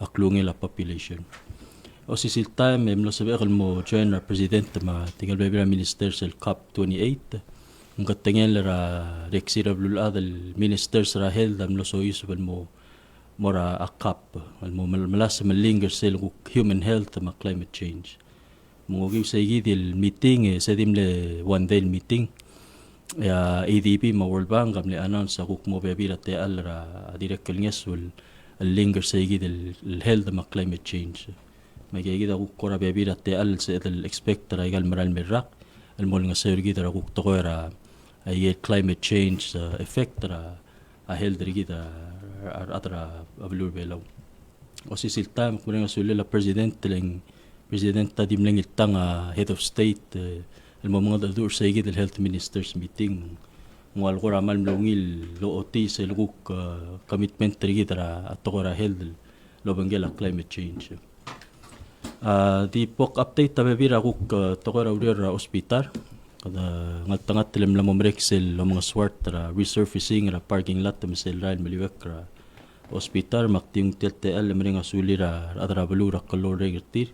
Speaker 4: أكلوني la population o si silta mlo sabi mo join our president ma tingal bebra ministers el COP 28 ang katengel ra rexira blul adal ministers ra held mlo so yusuf mo mora a COP mo malas malinger sel human health ma climate change mo give sa gidil meeting sa dimle one day meeting ya ADB ma World Bank gamle announce sa mo bebira te al ra direct ngesul linger sa gidil health ma climate change may gida ko kora bebira te al se el expect ra igal maral mirak el mol nga sir gida ko to ra ay climate change effect ra a health gida atra ablur belaw o si silta ko nga sulle la president ta dimleng itang head of state el mga dur sa gida el health ministers meeting ngal ko ra mal mlongil lo oti sa luguk commitment gida ato ra health lo bangela climate change di pok update tabe bira kuk tokora urir hospital kada ngat telem la momrexel lo mga swart ra resurfacing ra parking lot mesel rail meliwek ra hospital makting TTL meringa sulira adra balura kalor regtir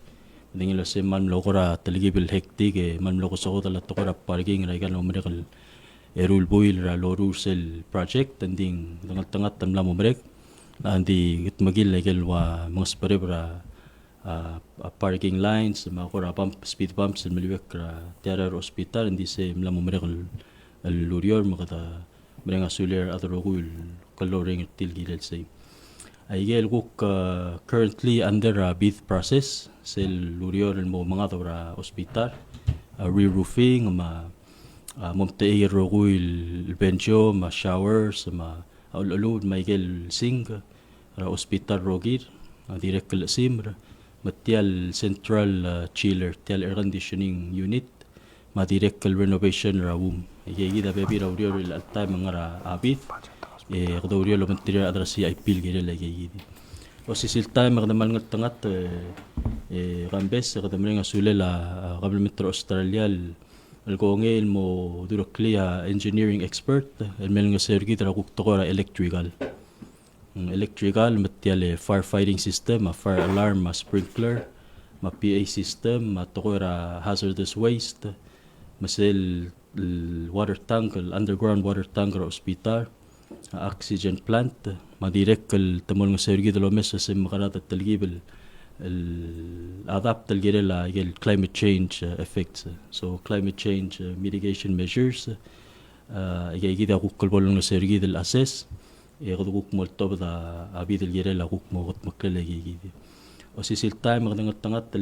Speaker 4: dingila se man lo kora taligibil hektik man lo ko so tala tokora parking ra ikan momrekal erul boil ra lo rusel project tanding tangat tamla momrek andi gitmagil legel wa mga sparebra parking lines makora pump speed bumps el meliwek terror hospital indi se mla momrekal el lurior makata meringa sulir adrogul coloring til gilel say ay gel guk currently under bid process sel lurior el mo mga dora hospital re-roofing ma momteir rogul bencho ma showers ma ululud may gel sink ra hospital rogir direct el simra matial central chiller tial air conditioning unit ma direct renovation room ay gida bebi ra urior el alta mga ra abit kado urior lo mentira adra si ipil gida lagi gidi o si silta magdamal ngat tangat Gambes kadamrenga sulela qabl metro Australia الكونغيل مو دروكليا engineering expert الملنغ سيرجيت راكوك تقرا electrical متيال firefighting system ما fire alarm ما sprinkler ما PA system ما تقرا hazardous waste مثل water tank underground water tank hospital oxygen plant ما ديريك التملنغ سيرجيت لو مس سم قرات التلجيب adapt الجيرلا climate change effects so climate change mitigation measures يجي أقول كل بولنا سيرجيد الأساس يقدر ملتوب ذا أبيد الجيرلا أقول موت مكلا يجي وسيسيل تايم غدنا التنقط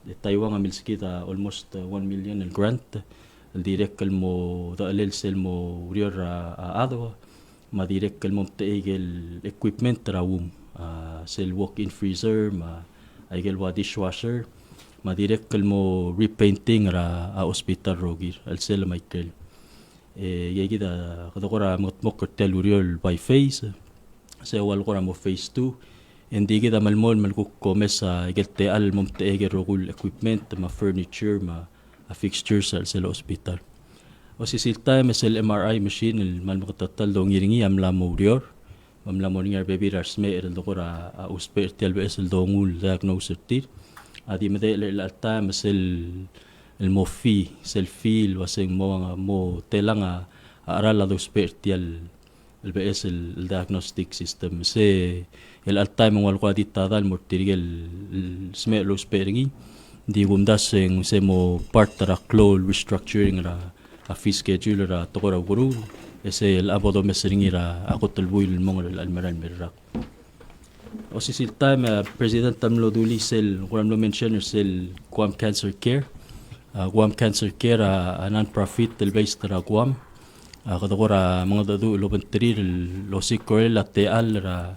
Speaker 4: لتايوان عمل سكيدا almost 1 million الجرانت الديريك المو ذا السيل مو ريور أدوى ما ديريك الممتئج الإكويبمنت راوم سيل walk-in freezer ما أيجل وا dishwasher ما ديريك المو repainting را hospital روجير السيل مايكل يجي دا قدقورا مكر تلوريول باي فيس سوى القرا مو فيس 2 اندي كده ملمول ملكو كوميسا يجل تقل ممتئج الرجول equipment ما furniture ما fixtures السيل hospital وسيسيل تايم السيل MRI machine المالمقتطل دو نيريني أملا موريور وملا مورينيار بيبي رسمي الدقورا أوسبير تلبس الدومول diagnosis تير هذه مدى الألتام السيل الموفي سيلفيل وسين مو تلانغا أرالا دو سبير تيال البئس الديagnostic سيستم سي الألتام والقوادي تادا المرتريق السمير لو سبيريني دي قمداسين سيمو بارترا كلول ريستراكتورينغ را في سكيدول را تقرا غرو سي الأبودو مسرينغي را أقوت البويل المونغر المران مراق وسيسيل تايم بريزيدنت تملو دولي سيل غرام لو منشنر سيل Guam Cancer Care Guam Cancer Care non-profit البيست را Guam قدقورا مغدادو لو بنترير لو سيكوريلا تيال را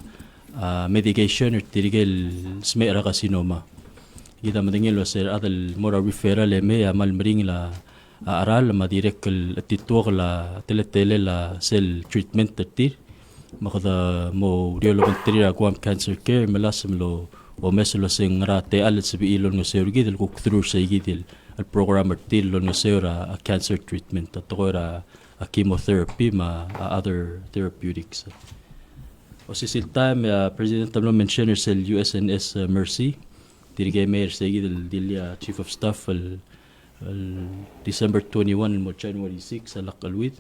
Speaker 4: ميديكيشن ارتريجل سمي را غاسينوما إذا مدنيل وسير هذا المورا ريفيرال مي عمل مرين لا أرال ما ديريك التطوغ لا تلتيلي لا سيل تريتمنت تير مخذا مو ريولو بنترير Guam Cancer Care ملاسم لو ومثل سين را تيال سبي لو نسيرجيد الكوكترور سيجيد البروغرام تير لو نسيرا cancer treatment تغير chemotherapy ما other therapeutics وسيسيل تايم president تملو منشنر سيل USNS Mercy ديرجي مير سيجيد الديليا chief of staff December 21 mo January 6 الأقلويد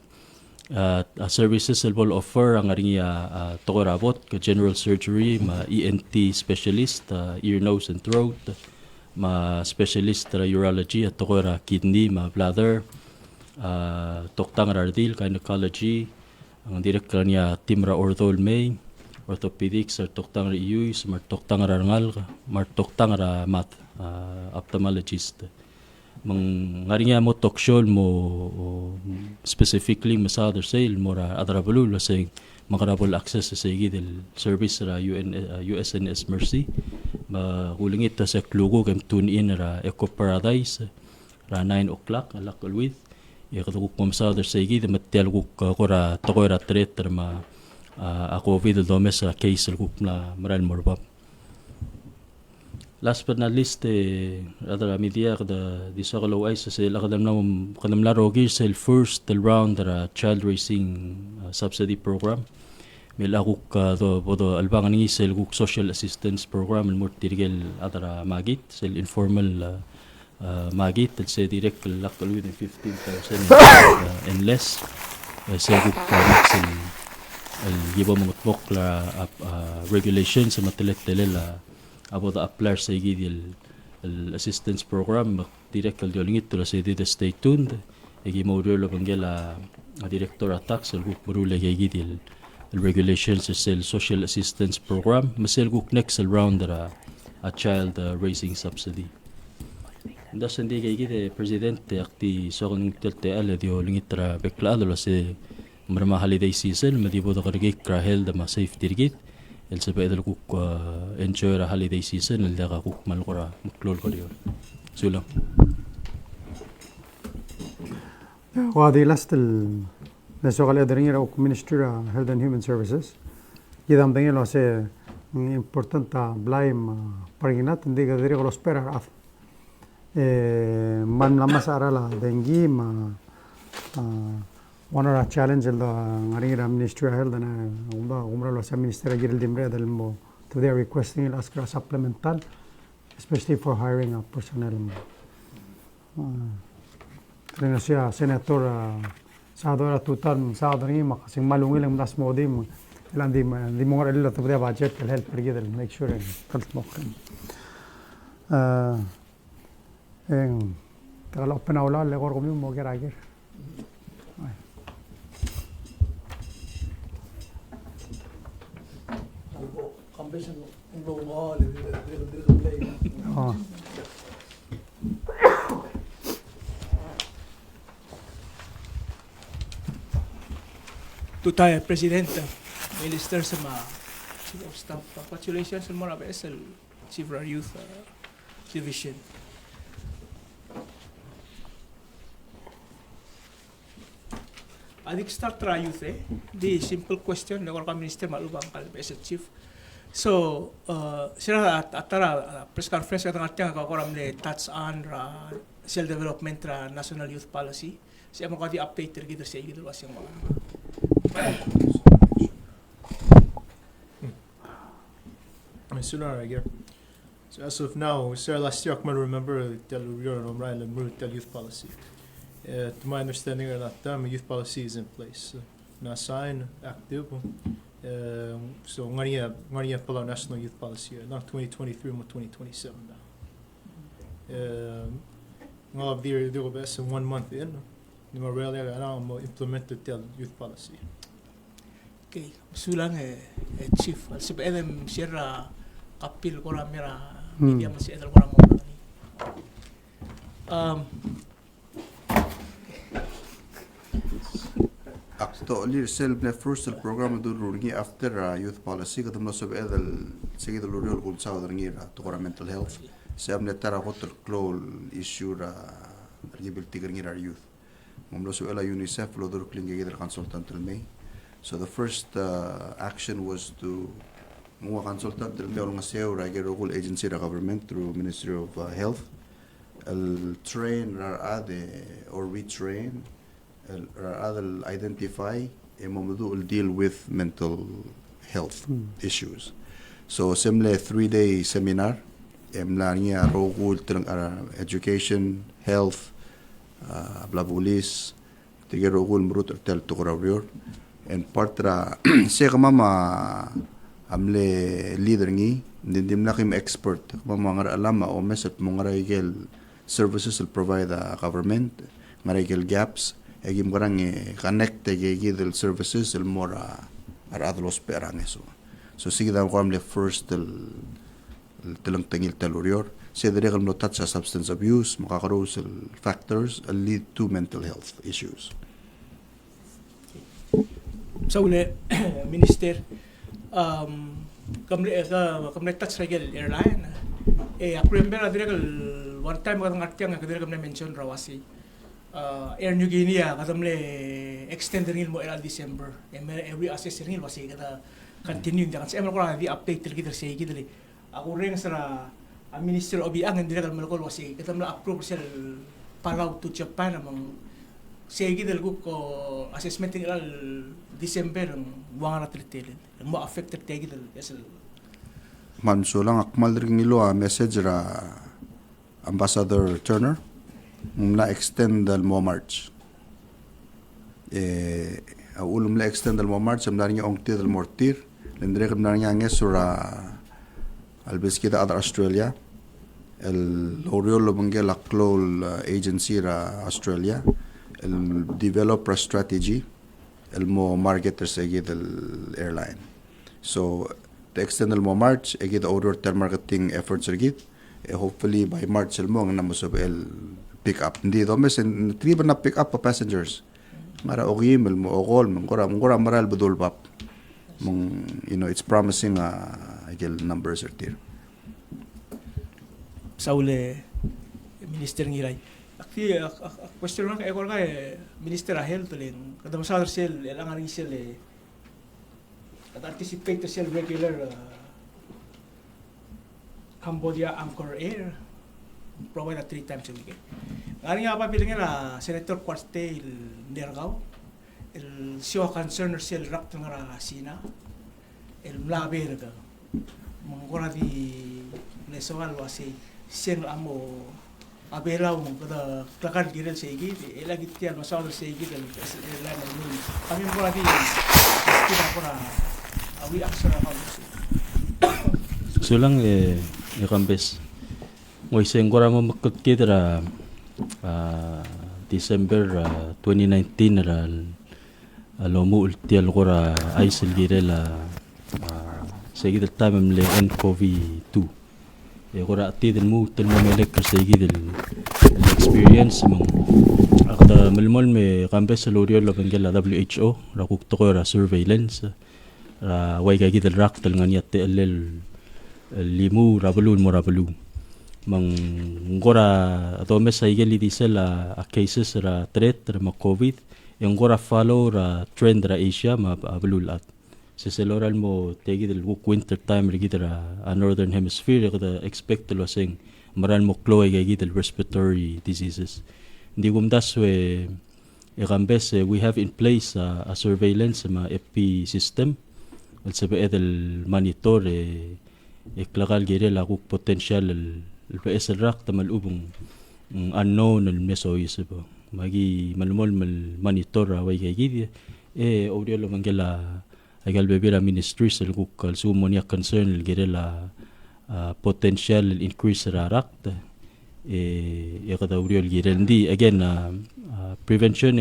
Speaker 4: services البول offer ang aringa togorabot ka general surgery ma ENT specialist ear nose and throat ma specialist urology at togora kidney ma bladder toktang ardil gynecology ang direk kanya timra orthol may orthopedics ar toktang ius mar toktang rangal mar toktang ra mat ophthalmologist mang ngaringa mo talk show mo specifically masader sale mora adrabulu lasing makarabol access sa igid service ra USNS Mercy ma ulingit ta sa klugo kem tune in ra Eco Paradise ra 9 o'clock alak alwith yakaduk mo masader sa igid matel ko ra tokoy ra tret ma a COVID domes sa case kuk na maral morbab. Last but not least, other media the disagalo ay sa sila kadam na rogi sa first round the child raising subsidy program. Milakuk do bodo albangan ni sa social assistance program el mortirgel adara magit sa informal magit sa direct lakal within 15,000 and less sa maxim el gibo mongotmok la regulations sa matelet-tele la about the apply sa igid assistance program direct kal diolingit to sa dito stay tuned igi mo relo bangela director tax el guk burule igid el regulations sa social assistance program masel guk next round a child raising subsidy ndas hindi igid presidente akti so kung telte ala diolingit tra beklado la se marma holiday season madibo da kargik krahel da ma safe dirgit el sabe el kuk enjoy ra holiday season el daga kuk malqura muklol koriyo sulam
Speaker 1: وهذه لست النسوق الإدارية أو Ministry of Health and Human Services إذا مدين لو سه importante blaim parinat hindi ka diri ko spera af man lama sara la dengi ma one of the challenge the ngari ra ministry of health na umra lo sa minister giril dimre dal mo to their requesting it ask supplemental especially for hiring of personnel kaya siya senator sadora tutan sadori makasing malungi lang das modi ilan di mo ngara lilo to budget kel help pergi del make sure kalt mokren kalau penawala le gor komi mo geragir
Speaker 6: Tutay, Presidente, Minister sa Chief of Staff, congratulations sa mga PSL, Chief of Youth Division. Adik start ra youth di simple question na ka Minister malubang kal PSL Chief. So, sila atara press conference katang atya ka koram le touch on ra self development ra national youth policy. Siya mo ka di update ra gid sa igid was yung mga
Speaker 2: Sooner, I guess. So as of now, Sir last year, I can remember tell youth policy. To my understanding, youth policy is in place. Na sign active. So ngania Palau national youth policy. Not 2023, but 2027 now. All of the best in 1 month in. Ni really mo implemented tell youth policy.
Speaker 6: Okay, sulang Chief. Si PM sira kapil ko ramira media masih edal ko ramo ni.
Speaker 3: Akto lir self na first program do rungi after youth policy kadam no sob edal sige do luriol kul sa rangi to mental health sab ne tara hotel clol issue ra gibil tigringi ra youth mumlo so ela UNICEF lo dur klinge gidal consultant may. So the first action was to mga consultant del meol nga SEO ra local agency ra government through Ministry of Health el train ra ade or retrain ra ade identify e momudu deal with mental health issues. So similar 3-day seminar emla niya rogul trang education health blabulis tigero murut tel tukorawior and partra se mama amle leader ngi dindim na kim expert mama ngar alama o mesat mo ngaraigel services will provide the government ngaraigel gaps egim garang connect gigil services el mora aradlos perang eso so sige dan ko amle first telang tengil telurior se dire no touch substance abuse makakarosel factors lead to mental health issues.
Speaker 6: So Minister kamle touch regel airline ako remember dire one time katang artyang kadire kamle mention rawasi Air New Guinea katamle extend rin mo era December every assess rin wasi kada continuing dakan sa emro ko di update rin kita sa gidali ako rin sa Minister Obiang dire kalmal ko wasi katamle approve sel Palau to Japan among sa gidal ko assessment rin December ang wanga na tritilin mo affected tayo gidal yes
Speaker 3: Manso lang akmal rin nilo message ra Ambassador Turner mula extend al mo March ulum la extend al mo March am narin yung tid al mortir lendre kam narin yang esura albiskida other Australia el L'Oreal Lobangel Clol agency ra Australia el develop a strategy el mo marketer sa el airline so the extend al mo March egid order ter marketing efforts egid hopefully by March el mo ang namusob el pick up hindi do mes triba na pick up pa passengers mara ogim el mo ogol mongora maral budol pap mong it's promising agil numbers are
Speaker 6: saule Minister ngiray akti question lang kay Minister Health lin kadam sa sel elang aring sel at anticipate sel regular Cambodia Anchor Air provide 3 times a week. Ngari nga pa bilangin la Senator Quarte il Nergao, el siwa concern si el rak tengara sina, el mlaber ka, mengkora di nesawal wasi siang amo abelaw kada klakar girel segi, elagi tiyan masawal segi del lain nung kami mengkora di kita kora awi aksara kalusi.
Speaker 4: Sulang kambes. Ngoy sengkora mo makot kita December 2019 ra lomu ultial kora aisil girela segi del time le NCOV2 kora ati del mu tel mo melek segi del experience mo akta melmol me kambes loriol lo bengela WHO ra kuk to ra surveillance ra way ga gidel rak tel ngani ate limu rabulun mo rabulu mang ngora ato mesa igeli diesel a cases ra threat ra COVID yung ngora follow ra trend ra Asia ma abululat sa seloral mo tegi del winter time ri ra a northern hemisphere kada expect lo sing maran mo kloy ga gidel respiratory diseases hindi gumdas we ikambes we have in place a surveillance ma FP system al sabe el monitor iklakal gire la kuk potential الفئس الراق تم الأبن unknown المسويس بو ماجي ملمول مل مانيتورا ويجي جدي أوريلو منجلا أجل بيبيلا ministries الكوك السومونيا concern الجريلا potential increase راق يقدر أوريل جريل دي again prevention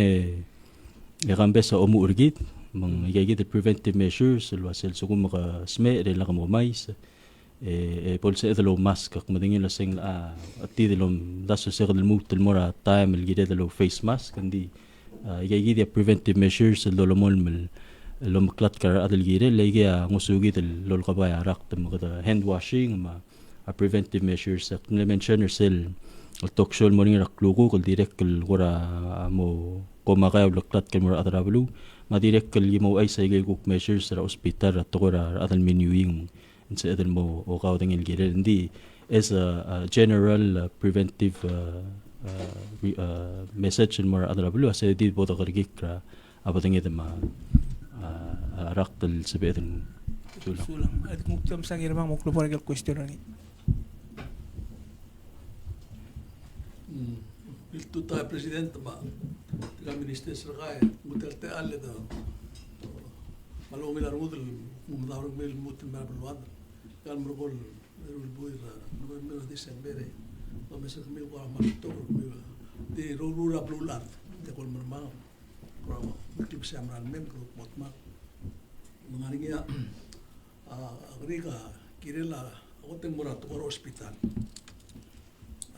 Speaker 4: يغامبس أمور جد من يجي جد preventive measures الوسيل سكون مغ سماء ريلا كمومايس bolsa edelo mask kumadingin lasing ati delom daso seg del mut del mora time el gide delo face mask andi igay preventive measures el dolomol mel lom klat kar adel gide lege ngusugi del lol qabaya rak tem kada hand washing ma preventive measures ak mention sel el toksol morning rak lugo kol direct el gora mo komaka ul klat kel mora adrablu ma direct el yimo ay sa igay guk measures ra hospital at gora adel menuing sa edel mo o kaw dengil gire hindi as a general preventive message in more other blu sa di boto kargik ra aboteng ite ma raktal sabi iten
Speaker 6: sulang at muktam sang irmang muklo para kel question ani
Speaker 7: il tuta presidente ma la ministra sergay mutelte alle da malong milar mudel mudawrog mil mutel mar belwad kal mergol el buira no December no meses mil wa marto de rura blulat de kol merma pro klip samral mem grup motma mengaringia agriga kirela oteng mora to hospital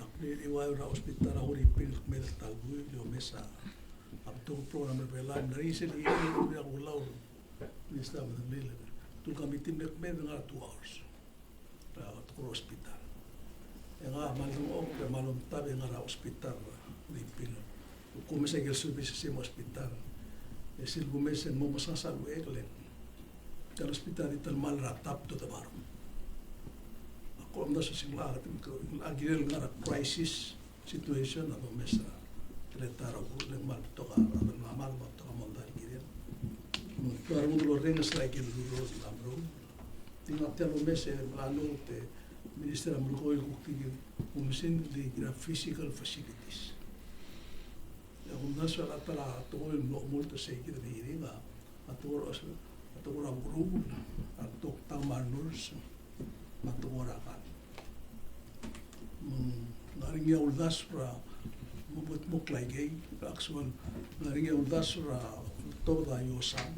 Speaker 7: akni iwa hospital ori pil med talbu yo mesa abto program bela narisel i ya ulau ni stava de lele tu kamitim med ngar 2 hours to hospital nga malum o ke malum tabe nga hospital ni pil como se el servicio se hospital es el gumes en mo masasal wegle el hospital ital mal ratap to the bar ako na sa singla atin ko agirel nga crisis situation ado mesa tretara ko le mal to ka mal mo to ka mondal girel pero mo lo rengas like el duro lambro tinga telo mese plano te ministra mulkoil kukti umsin di physical facilities ya naso atala tol no multo se kida di ringa atoro guru atok tamanurs matora kan ngaringa uldas pra mubut muklay gay actual ngaringa uldas pra toda yosan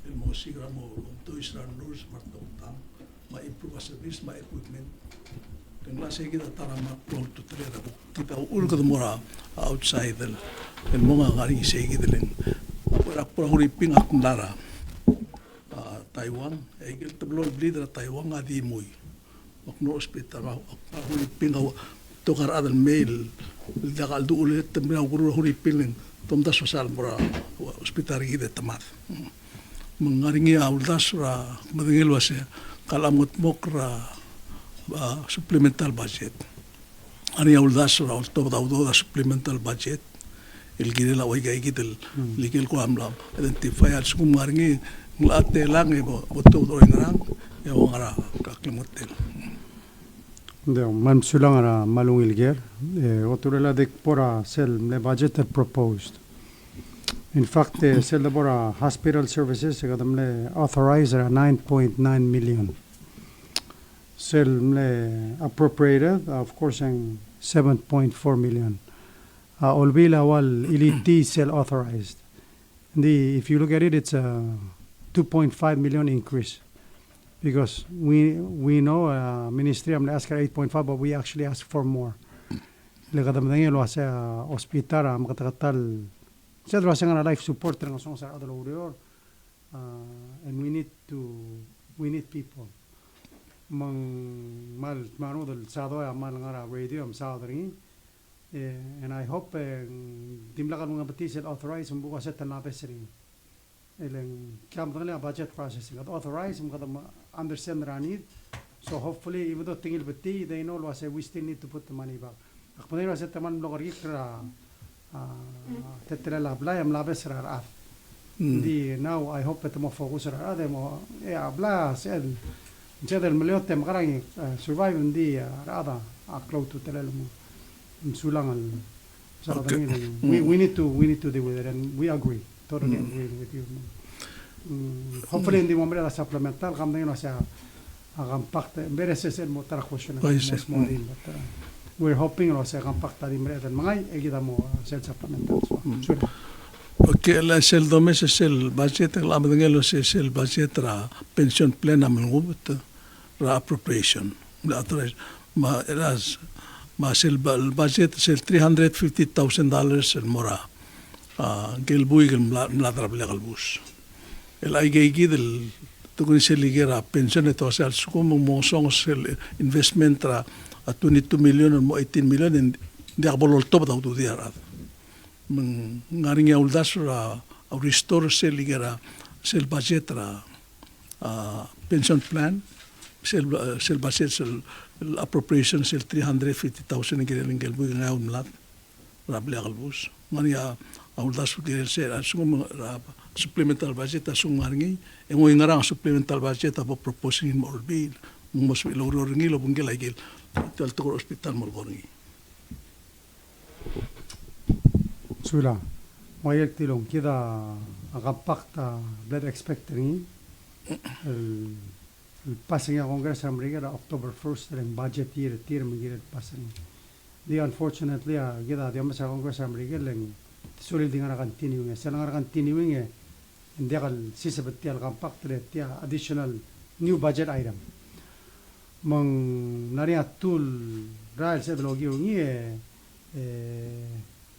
Speaker 7: el musigra mo to isran nurs matok tam ma improve service ma equipment dan lasa kita tarama pro to trera kita ulka mora outside el monga ngari se kita len para huri ping akundara Taiwan egel tablo blidra Taiwan adi muy okno hospital ma huri ping to kar adal mail dagal du ulet tamra huri ping tom da social mora hospital gide tamat mengaringi auldas ra madengel wase kalamut mokra supplemental budget. Ani uldas ra ulto da supplemental budget. Il girela wai gai gitel legal ko amla identify al skum ngarngi nglaate lang ebo boto do ngrang e ngara kaklemotel.
Speaker 1: Man sulang ara malung ilger. Oturela dek pora sel le budget proposed. In fact, sel the pora hospital services kadam le authorized 9.9 million. Sel le appropriated, of course, 7.4 million. Olbila wal iliti sel authorized. If you look at it, it's a 2.5 million increase. Because we know ministry am ask 8.5, but we actually ask for more. Lekadam dengel wa sa hospital am katatal sa dro sa life support ng song sa adalo urior. And we need people. Mang mal mano del sado mal ngara radio am sa ring. And I hope dimlakan mga batisel authorize mbuka sa tanapes ring. Ilang kam tangla budget processing at authorize mga understand their need. So hopefully even though tingil bati they know was we still need to put the money back. Akpunay wa sa taman logari kra tetela labla am labes ra. Di now I hope that mo focus ra mo abla sel jadel milyote makarang survive ndi rada close to telel mo sulangan sa we need to deal with it and we agree. Totally agree with you. Hopefully hindi mo mera supplemental kam na siya compact bereses el mo tara question but we're hoping no siya compact di mera den mga egida mo sel supplemental so
Speaker 7: Okay, la sel domes sel budget la madengelo sel budget ra pension plan am ngubut ra appropriation la atrás ma eras ma sel budget sel $350,000 el mora gelbui gel mladra legal bus el ay gay del tukun sel ligera pension to sel sukum mo song sel investment tra 22 million mo 18 million en dia bolol top da tu dia ngaring uldas ra restore sel ligera sel budget ra pension plan sel budget sel appropriation sel 350,000 en gelbui ngaw mlat ra legal bus ngania uldas gel sel sum supplemental budget asung ngaringi engo ngarang supplemental budget apo proposing mo bill mo so iloro ringi lo bungel agil tal to hospital mo gorngi
Speaker 1: sula moyek tilong kida agapakta blood expecting el passing a Congress America October 1st el budget year migir passing di unfortunately kida di sa Congress America leng sulil di nga continuing sa nga continuing hindi kal sisabati al compact tia additional new budget item mang naria tool rail sa logi ngi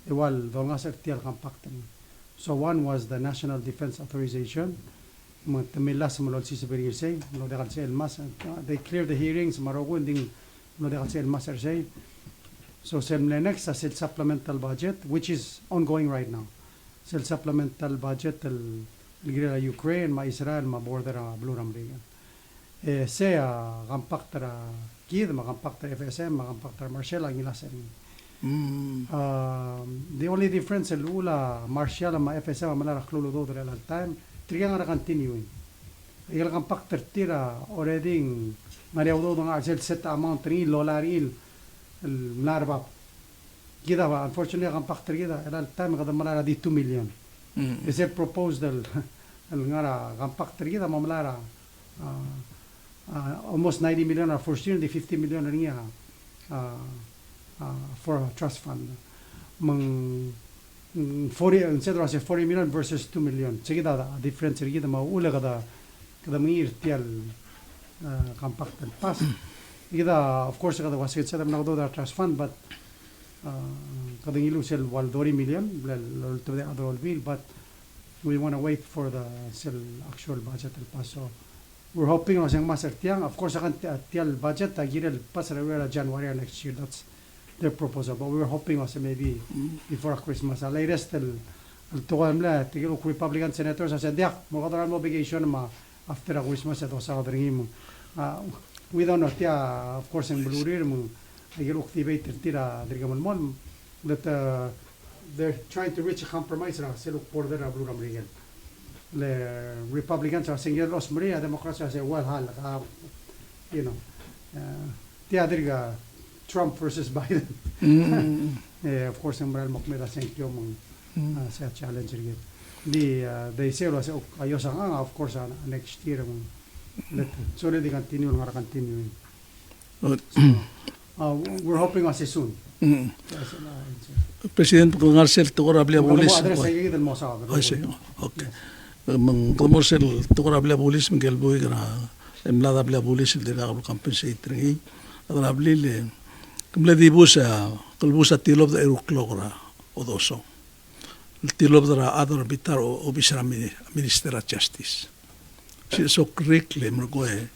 Speaker 1: ewal donga sa tia al compact so one was the national defense authorization mang tamila sa malol sisabiri say no dekal sa el mas they clear the hearings marogo ding no dekal sa el mas say so next is supplemental budget which is ongoing right now supplemental budget el Ukraine ma Israel ma border blue ramriga sea compactra kid ma compactra FSM ma compactra Marshall ang ilasen the only difference el ula Marshall ma FSM ma la khlulo do der al time triga nga continuing el compactra tira already maria do nga set amount $3 el narba كده unfortunately compactra كده al time قد ملا دي 2 million is a proposed ngara compact kita mamlara almost 90 million or for student 50 million ringa for a trust fund mang 40 instead of 40 million versus 2 million sige da difference kita maula kada mangir tial compact pass kita of course kada was set up na do trust fund but kada ngilu sel wal 20 million lol to the other bill but we want to wait for the actual budget el paso we're hoping os ang master tiang of course akan tial budget agirel pasara January next year that's their proposal but we're hoping os maybe before Christmas latest el tuwam la tigil Republican senators as dia mo kadran mo obligation ma after Christmas at sa ringim we don't know tia of course ang blurir mo agil activate tira dirgamon mon that they're trying to reach a compromise ra seluk border ra blue ramrigel le Republicans are saying los Maria Democrats are saying well hal you know tia dirga Trump versus Biden of course ang maral mokmeda thank you mong sa challenge rig they say was ayos ang of course next year mong so they continue nga continue we're hoping as soon
Speaker 7: Presidente ko ngarsel to korablia bulis. Okay. Mang komersel to korablia bulis mingel boy kana emlada blia bulis de la compensate ringi. Adra blile kumle dibusa kulbusa tilob de eruklora odoso. Tilob de ador bitar o bisra minister of justice. Si so correctly mergoe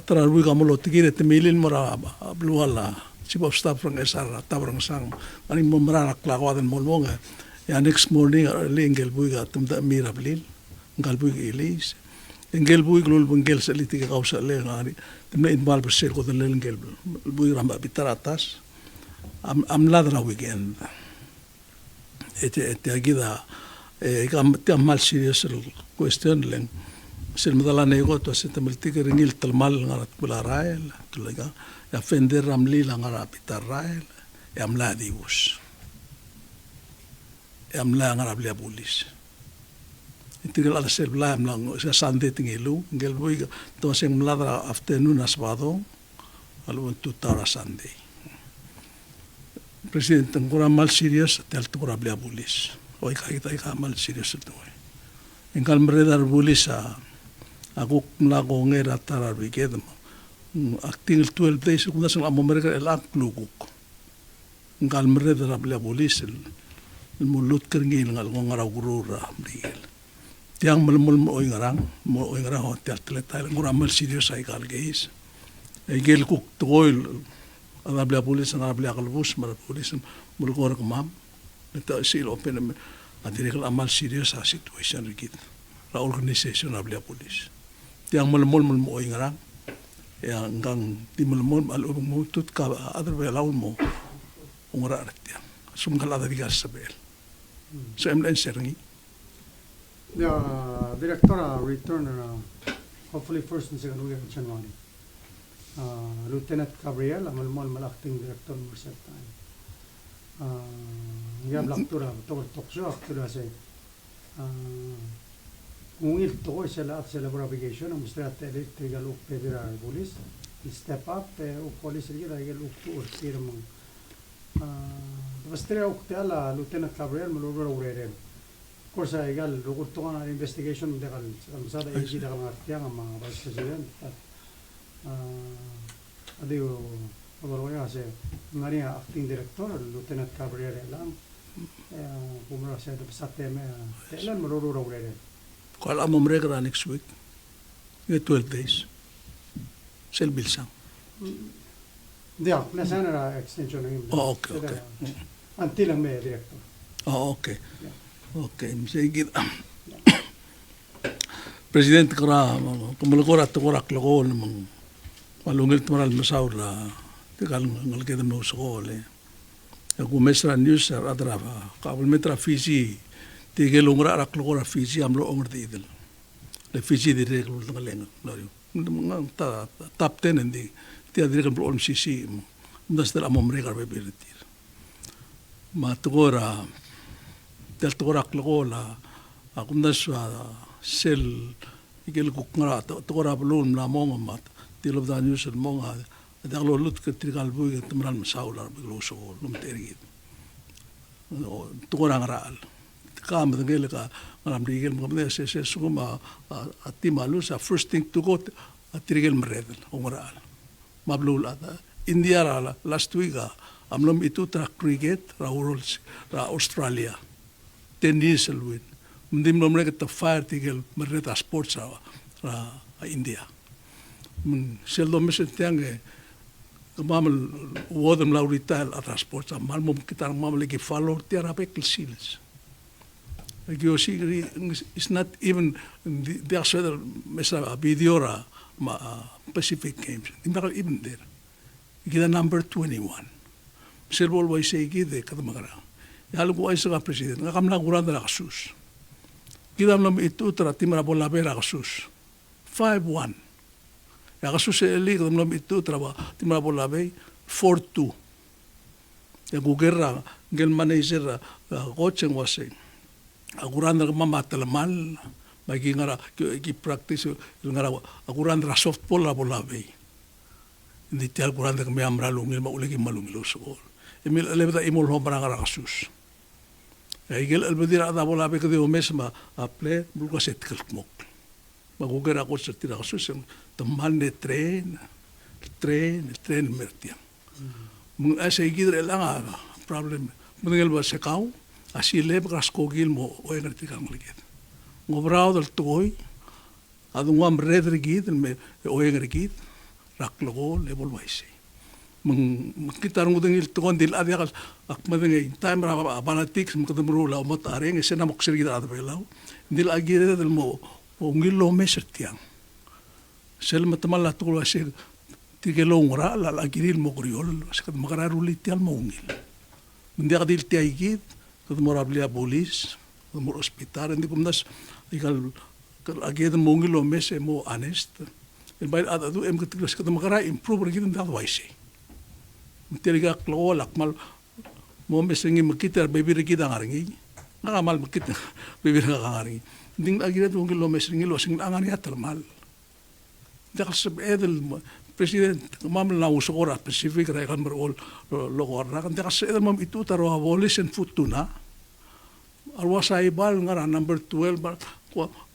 Speaker 7: tra ruiga molo tigire te milin mora bluala chief of staff from SR tabrang sang ani momra klako den molmonga ya next morning lingel buiga tumda mirablil ngal buiga ilis engel buig lul bungel saliti ka kausa le ngari tumna inbal bersel ko den lingel buig ramba bitaratas am ladra weekend ete agida kam mal serious question leng sel madala nego to se tamelti ke ringil talmal ngarat bula rael tulaga ya fender ramli la ngara pitar rael ya amla dius ya amla ngara blia bulis itigal ala sel bla amla sa sande tingilu ngel boy to se mladra afternoon asbado alu tu tara sunday president ngora mal serious tel tu blia bulis oi ka mal serious to engkal meredar bulis aku mlago ngera tarar weekend acting 12 days kung nasang amo mereka elak luguk ngal mereda rabla bolis el mulut keringil ngal ngara gurura mrigel tiang melmul mo ngarang hotel tleta ngura mal serious ay kal geis egel kuk toil rabla bolis rabla kalbus mar bolis mulgor kamam eta sil open adirek amal serious a situation rigid la organization rabla bolis tiang melmul mo ngarang ya ngang timulmon al mo tut ka adar belaw mo ungara artia sumgal ada digas sabel so em lenserni
Speaker 1: ya directora return hopefully first and second week of January Lieutenant Gabriel amal acting director mo sa time ya blaktura tokso aktura say kung ito ko sila at sila navigation ang gusto natin electrical uk federal police step up police rin ay uk to urtir mong basta rin uk tala Lieutenant Gabriel malulura urere of course ay gal lukur to ka na investigation dekal ang sada AG dekal ngartiang ang mga vice president at adiyo pagawala kasi ngari acting director Lieutenant Gabriel lang kumara siya sa teme telan malulura urere
Speaker 7: Kalau amo mereka next week, 12 days, sel bilsang.
Speaker 1: Dia, nasa na extension ng
Speaker 7: Oh, okay.
Speaker 1: Until ang may director.
Speaker 7: Oh, okay. Okay, sige. President kara, kumalagora at kurak lako namang malungil tumaral masaw la tikal ngalagay mo sa kole. Kung mesra news sa adrafa, kabul metra Fiji tigel ungra raklora Fiji amlo ongr tidel le Fiji de reglo ngaleng loyo ngang ta top 10 ndi ti adre kan problem sisi ndas del amom regar be beretir ma tugora del tugora klola akundas sel igel kukngra tugora blun la mong mat tilob da news mong daglo lut ke trigal bu tumral masawla be lo so lum terigit tugora ngaral kam ngel ka maram digel mo se suma atimalu sa first thing to go atrigel mredel umral mablul ada India last week amlom itu tra cricket ra Australia tennis win mundim nomre ka fire tigel mreta sports ra India mun seldo mesen tiange mamal wodem laurital atra sports mal mom kita mamal ki follow tiara bekel siles is not even there's whether mesa video ra Pacific Games. Timbakal even there. Kita number 21. Serbol way say gide katamagara. Yalu ko ay sa president. Ngakamla kuranda na kasus. Kita nam itu tra timra bola bera kasus. 5-1. Ya kasus eli katam nam itu tra timra bola be 4-2. Ya gugerra gel manager coaching wase. Kuranda mamata mal. Bagi ngara ki practice ngara kuranda softball la bola be. Hindi tial kuranda kami amralungil maulagi malungil usol. Emil lebda imol ho barangara kasus. Igel albedira ada bola be kedi omes ma aple bulka set kelkmok. Magugera ko sa tira kasus teman ne tren mertia. Mung asa igidre langa problem. Mungel ba sekau asile braskogil mo o engerti kang liget. Ngobrao del toy adungam redrigid me o engergid raklogo level wise. Kita rungudeng il tukon dil adiakas akmadeng time ra politics mukadamru la mot areng esena moksir kita ada belau dil agire del mo ngilo mesertiang sel matamal la tukul ase tigelo ngora la agiril mo griol sekat magararu litial mo ngil ndia dil tiaigid kadmorablia polis kadmor hospital ndi kumnas ikal agire mo ngilo mese mo honest el bail ada du em ketiklas kadmagara improve rigid nda wise Tiriga klo lakmal mo mesengi makita baby kita ngaringi ngamal makita baby ngaringi ding agira tu ngilo mesengi lo sing angani atalmal dak sab edel president mam la usora pacific ra kan berol lo gorra kan dak edel mam itu taro abolis and futuna arwa saibal ngara number 12 ba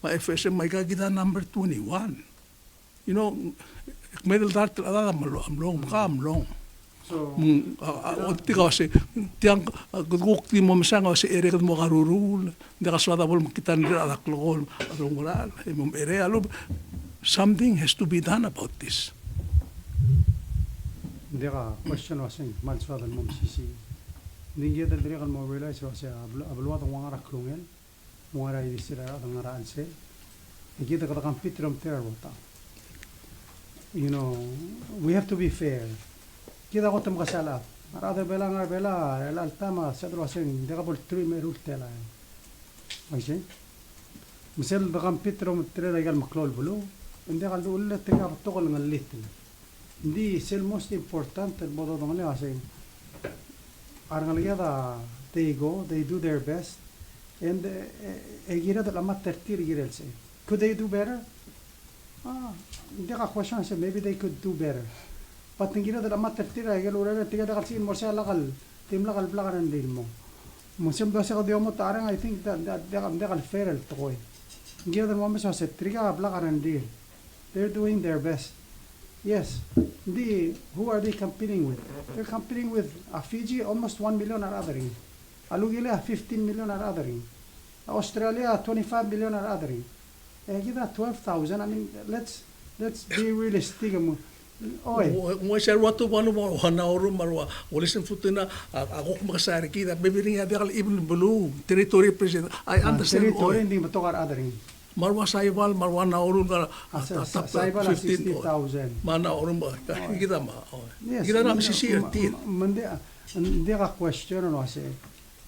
Speaker 7: FSM mai kita number 21 you know medal dart ada amlong
Speaker 1: So,
Speaker 7: tika kasi tiang gugukti mo masang kasi ere kat mo karurul hindi ka swata bol kita nila adaklol arong wala mo ere alo something has to be done about this.
Speaker 1: hindi ka question wasing malswada mo sisi. Hindi kita diri kan mo realize wasi abluwa tong mga raklungel mga rai sila ang ngaraan se. Hindi kita kan pitrom fair wata. You know, we have to be fair. Kita ko tem kasala. Arada bela ngar bela el altama sedro asen de kapol tri me rultela. Oye. Misal da kam pitro tre regal maklol bulu. Inde gal ulle tenga tokol ngal lit. Ndi sel most important el modo dongale asen. Arngal yada they go, they do their best and gira de la matertir girelse. Could they do better? Inde ka question say maybe they could do better. Patinggira de la matertira egel urere tiga de kalsin morse lakal tim lakal plakaran din mo musem do se ko mo tarang I think that de kal feral to koy ngira de mo meso se triga plakaran din they're doing their best. Yes, who are they competing with? They're competing with Fiji, almost 1 million are othering. Alugile 15 million are othering. Australia 25 million are othering. Kita 12,000. I mean, let's be realistic. Oi.
Speaker 7: Mo siya wato wano wana oro marwa. Wala sin futuna ako makasari kita. Bibiring ya dekal even below territory president. I understand.
Speaker 1: Territory hindi matokar othering.
Speaker 7: Marwa saibal marwa na oro na
Speaker 1: saibal 60,000.
Speaker 7: Mana oro ba? Kita ma. Kita na sisi ertin.
Speaker 1: Hindi ka question no kasi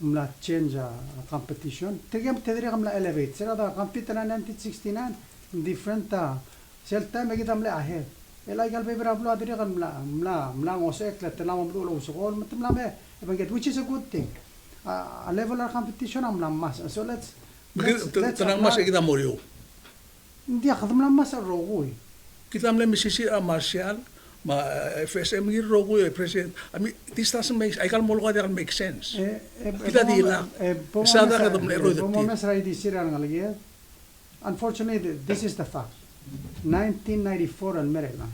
Speaker 1: mla change competition. Tigam tedri kam la elevate. Sira da compete na 1969 different sel time kita mla ahead. Elai gal baby rablo adiri kan mla ngosek la telam ablo usokol matamla me ebanget which is a good thing. A level of competition am mas. So let's
Speaker 7: tenang mas kita morio.
Speaker 1: Hindi akadam la mas rogoy.
Speaker 7: Kita mla misisi martial ma FSM gi rogoy president. I mean this doesn't make I can molgo that make sense. Kita dila. Sada ka dum lero
Speaker 1: de. Mo mes rai di siran ngalge. Unfortunately this is the fact. 1994 al Merela.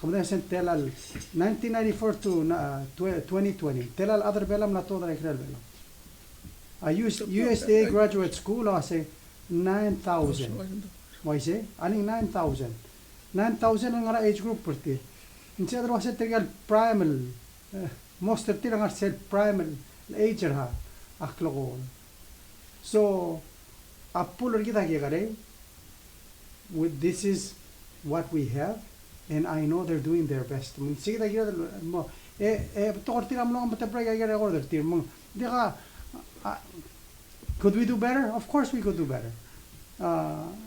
Speaker 1: Kemudian sen telal 1994 to 2020. Telal other belam la toda rekrel belam. I used USDA graduate school I say 9,000. Why say? Aning 9,000. 9,000 ang ara age group perti. Insi adro was trial primal. Most tertira ang sel primal age ha aklogo. So apul kita kaya kare. With this is what we have, and I know they're doing their best. Sige tayo mo. Tokor tira mo lang matapray kaya order tira mo. Di ka, could we do better? Of course we could do better.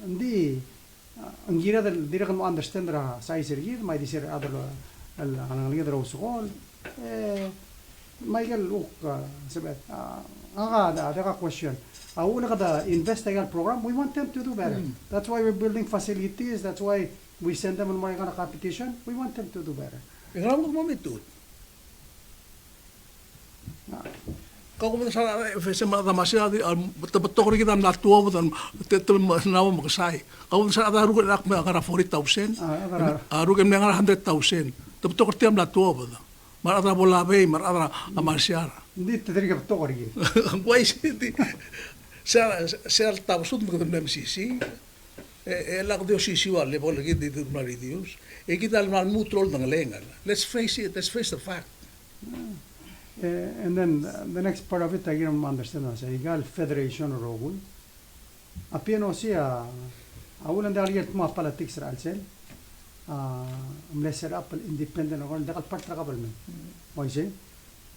Speaker 1: Hindi, ang gira del dira ka mo understand ra sa isirgid, may disir adalo ang liga daro sukol. Michael sabet. Ada question. Una kada investigative program, we want them to do better. That's why we're building facilities. That's why we send them on more kind of competition. We want them to do better.
Speaker 7: Ingram ko mamitut. Kau ko sa fesa matamasiya di betul kita na tua betul tetel nawa makasai. Kau sa ada rugo nak me agara 40,000. Rugo me agara 100,000. Betul kita na tua betul. Mar ada bola bay, mar ada amasiar.
Speaker 1: Hindi tadiri ka betul kori.
Speaker 7: Why sih? Ser tahu sud betul nem sisi. Lag dio sisi wale boleh gitu itu maridius. Kita mal mutrol dengan lengan. Let's face it. Let's face the fact.
Speaker 1: And then the next part of it, I don't understand. I gal federation rogul. Apiano siya, awulan dahil yet mga politics ralsel. Set up independent or dakal part na kabal man. Mo isi?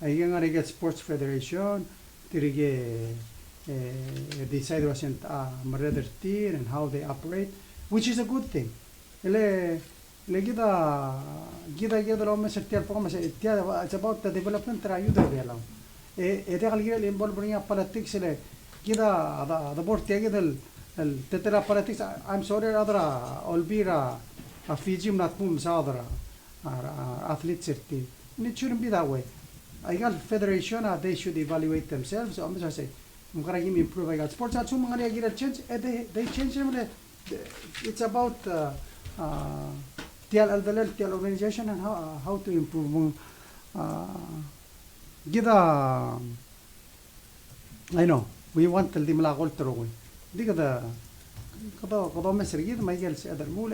Speaker 1: Ay nga nga sports federation, tirige decide wasn't rather tier and how they operate, which is a good thing. Gida lo mas tiar po mas tiar it's about the development tra you there lang. Ete kalgira involve bring politics le gida the board tiage del tetera politics. I'm sorry adra olbira a Fiji not pum sa adra athletes serti. It shouldn't be that way. I got federation they should evaluate themselves. So I'm just say mkaragim improve I got sports at some mga gira change they change them. It's about the organization and how to improve. I know we want the dimla culture. Digada kada messer gid Michael said mul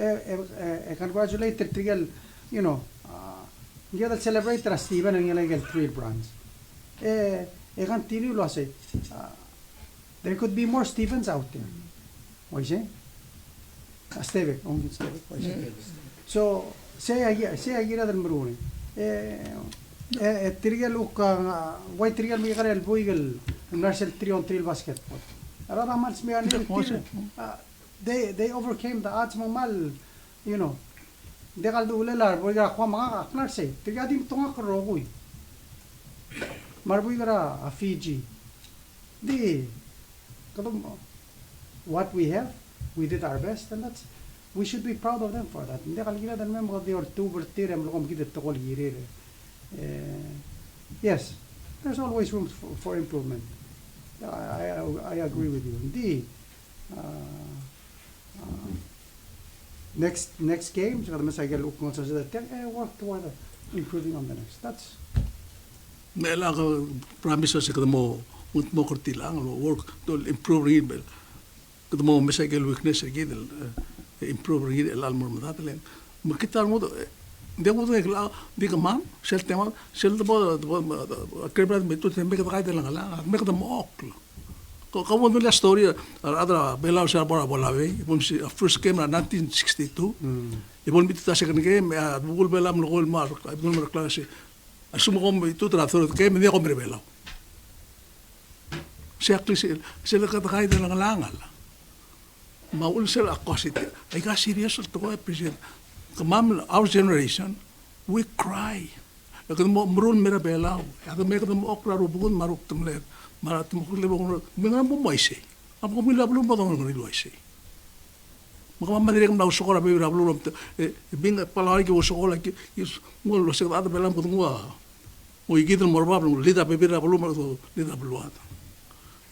Speaker 1: congratulate trigal gida celebrate Steven and illegal 3 brands. Continue lo say there could be more Stevens out there. What you say? Steve, only Steve. So say agira del maruni. Trigal uka why trigal mi karel buigal national 3-on-3 basketball. Arada mals mi they overcame the odds mal, Dekal dulelar buiga kwa mga aknar say. Trigadim tunga karogoy. Marbuiga a Fiji. What we have, we did our best, and we should be proud of them for that. Hindi kalgila dan memang the October tire mlokom kita tokol girire. Yes, there's always room for improvement. I agree with you. Hindi next game, so the saya look on sa work toward improving on the next. That's
Speaker 7: Mela ka promise sa kada mo kurtilang work to improve rebel. Kada mo mesagel weakness gidel improve gidel almor matatlen. Makita mo hindi mo di ka man sel tema sel the krebra metu tembe ka kay lang ala me kada mo ok. Ko mo la story adra Palau sa bola we first game na 1962. Ibon bitita second game bugul Palau mo gol mar ibon mar klase. Asumo ko itu trato que me dio hombre Palau. Se le kaya de lang langal. Maul sel akosit. Ay ka serious to ko president. Kamam our generation we cry. Lakin mo mrun mera Palau. Ada me kadam okra rubun maruk tumler. Marat mo kulle mo mengan mo maise. Am ko mila blum bodong ngri loise. Mga madiri kam daw sokola be blum binga Palau ki sokola ki mo lo se ada Palau ko ngwa. O igidel morbab lida be bira blum to lida bluat.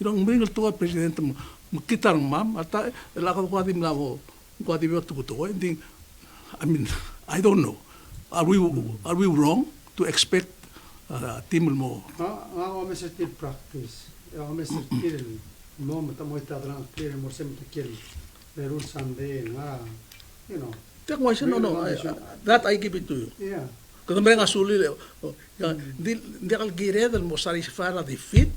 Speaker 7: Irong bringal to president makitar mam ata la ko di mlavo ko di waktu buto ending I mean I don't know are we wrong to expect team mo
Speaker 1: ako messer til practice messer til mo mo ita dran clear mo sem to kill the rules Sunday
Speaker 7: take why no that I give it to you
Speaker 1: yeah
Speaker 7: kada mereka suli di kal gire del mo sari fara di fit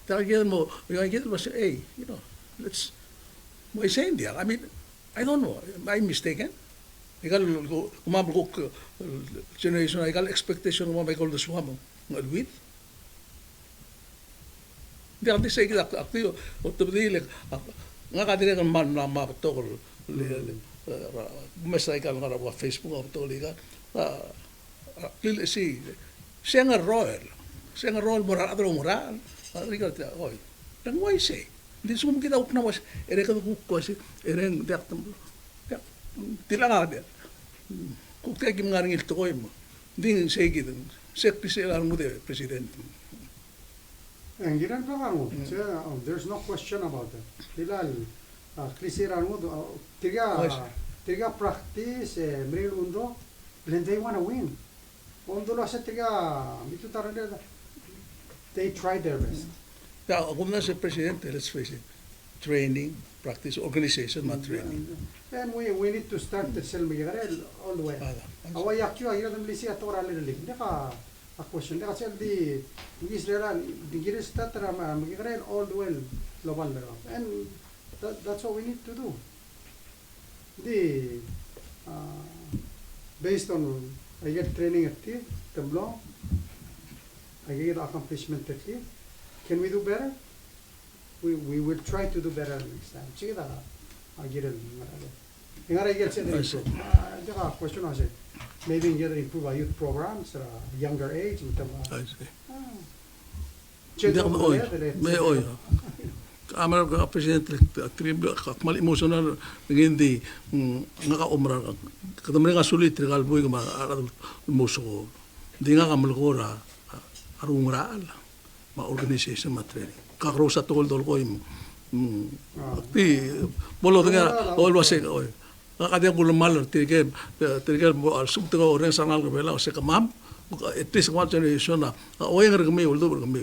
Speaker 7: Target mo, hey, let's. What is saying there? I mean, I don't know. Am I mistaken? Igal umablo ko generation igal expectation mo may koldo suha mo ngalwit. Di ati sa ikita aktiyo o tubdile nga kadire kan man na mapatokol mesa ikal nga rawa Facebook o toliga lili si senga royal moral adro moral riga ta oi nang wai se di sum kita ukna was ere ka ko si ere dak tilanga kukte kim ngaring il tokoy mo ding se ikita sekpi se lang mo de presidente.
Speaker 1: And there's no question about that. Hilal, Krisiran mo, tiga practice, Mril Undo, then they want to win. Undo la sa tiga, they try their best.
Speaker 7: Yeah, kung na si presidente, let's face it, training, practice, organization, not training.
Speaker 1: And we need to start the Selmigarel all the way. Awayak you, I don't listen at all. A question. Kasi di Israel, di giris tatra magigrain all the way global level, and that's what we need to do. Based on I get training at here, Tableau, I get accomplishment at here. Can we do better? We will try to do better next time. Sige da, I get it. Ingara get said improve. Question I said. Maybe you can improve our youth programs at a younger age.
Speaker 7: I see. May oy. Amar ka presidente tribal kakmal emotional ngindi nga umra kadamre nga sulit regal boy ma muso di nga kamal ko ra arungra ma organization ma training ka rosa tol dol ko ti bolo nga always say oy kakadya ko lumal tirigel mo sumto ko ren sangal ko bela se kamam at least one generation na oy nga kami uldo kami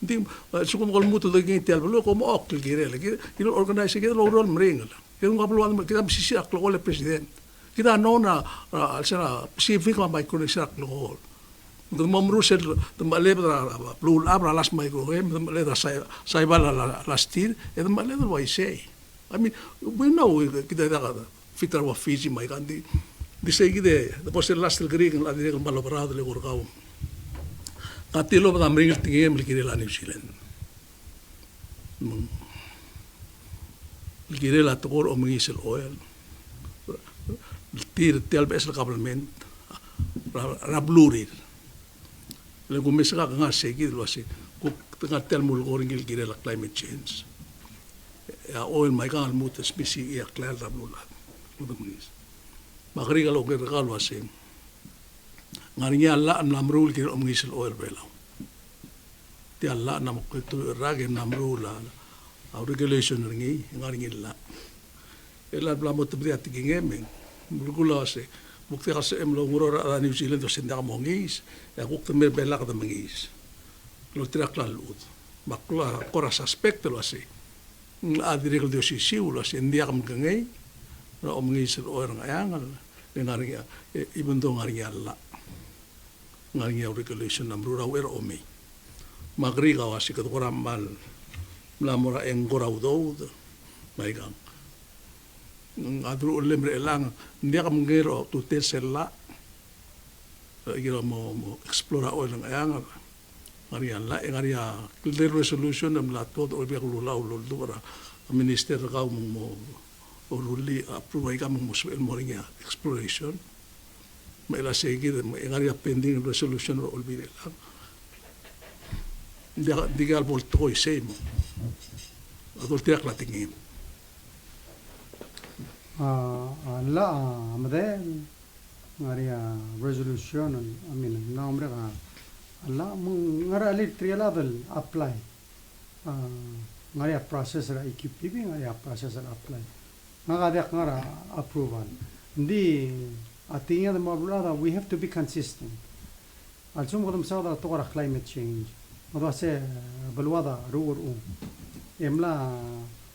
Speaker 7: hindi sukum ko muto do ging tel bolo ko mo ok gire lagi ilo organize ke lo rol mring kaya nga palo kita sisi aklo ko le president kita no na sa pacific ma may ko sa aklo ko mo mrusel to male pra blue abra las may ko le da sai bala last year e do male do why say I mean we know kita da fitar wa Fiji mai kandi di segi de depois el last el Greek la dire malo parado le gorgao katilo ba amring tingem likire la New Zealand likire la tokor o mngisel oil tir tel bes el government ra blurir le gumesa ka nga segi lo ase ku tel mul goring likire la climate change ya oil mai ka mut spesi ya klal ra blulat Makrigal o kirkalo asin. Ngarinya Allah namrul kir omngisel oil belaw. Ti Allah nam ko tu rage namrul la. Au regulation ngi ngarinya la. Ela blamo tbri atigingem. Bulgula ase. Bukti khase em lo ngoro ra New Zealand do sinda mongis. Ya kuk tmer belak da mongis. Lo trak la lut. Makla koras aspect lo ase. Adirigel do sisiu lo ase ndia kam ngei. Na omngisel orang ayangal ngaringa even though ngaringa la ngaringa regulation namru rawer omi magri gawasi ka mal mlamora engora udo maigang adru lemre elang ndia kam ngero tu tesela gira mo explore oil ng ayangal ngaringa la ngaringa clear resolution nam la todo obi ko lulaw lulura minister ka mo oruli approve ka mo el moringa exploration may la segi may ngari pending resolution ro olbire lang digal vol toy same adol tiak la tingin
Speaker 1: la amade ngari resolution I mean namre ka la ngara ali trialadal apply ngari process ra equipping ngari process ra apply Nagadak ngara approval. Hindi atingnya the mabulada we have to be consistent. Alsum kodam sauda tokara climate change. Odo se balwada ruur emla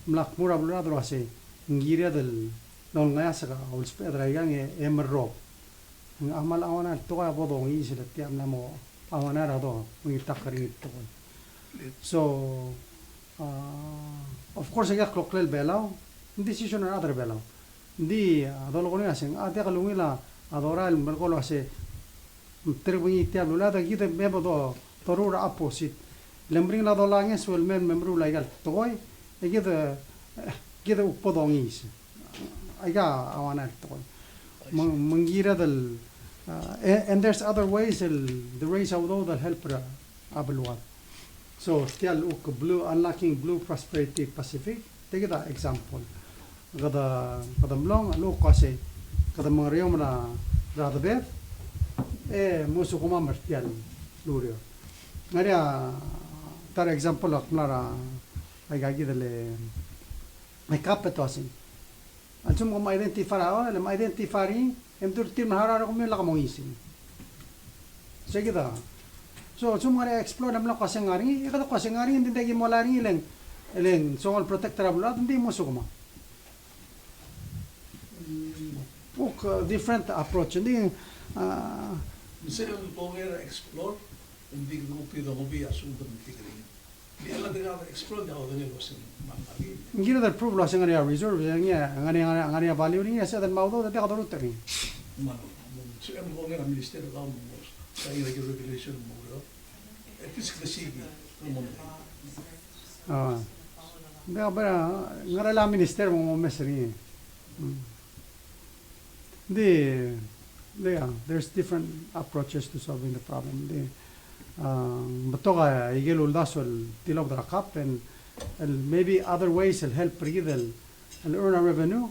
Speaker 1: mura bulada ro se ngiria del don ngaya saka ul spedra yang emerro. Amal awana tokara bodong is le tiam namo awana ra do ngi takari to. So of course I got clockle belao decision or other belong. Di adol ko niya sing ate kalungila adoral merkolo ase terbunyi tiap lula ta kita mebo do torura opposite lembring la dolange swel men memru laigal toy kita upodongis aga awana toy mangira del and there's other ways the race outdo that help abelwat so still blue unlocking blue prosperity Pacific take that example kada mlong lo kasi kada mangriom na radabet musu kuma martial lurio ngaria tar example aklara ay gagi dele ay kapetosin antum kuma identifara le ma identifari emdur tim harara kuma la kamongisin so kita so sum ngaria explore namla kasi ngari kada kasi ngari hindi dagi molari leng songol protector abula hindi musu kuma different approach hindi
Speaker 7: Bisa yung pongera explore, hindi ko pido ko biya sundan tigring. Di ala de explore daw de los mangari.
Speaker 1: ngira dal prove lo singari reserve ngani value ni sa dan maudo de kadoro teri
Speaker 7: Mano, so yung pongera ministerio daw mo sa ira yung regulation mo ro. Etis ka sige, mo.
Speaker 1: bara ngara la minister mo mesri there's different approaches to solving the problem. Batoga igel uldaso el tilog dra kap and maybe other ways will help read and earn a revenue.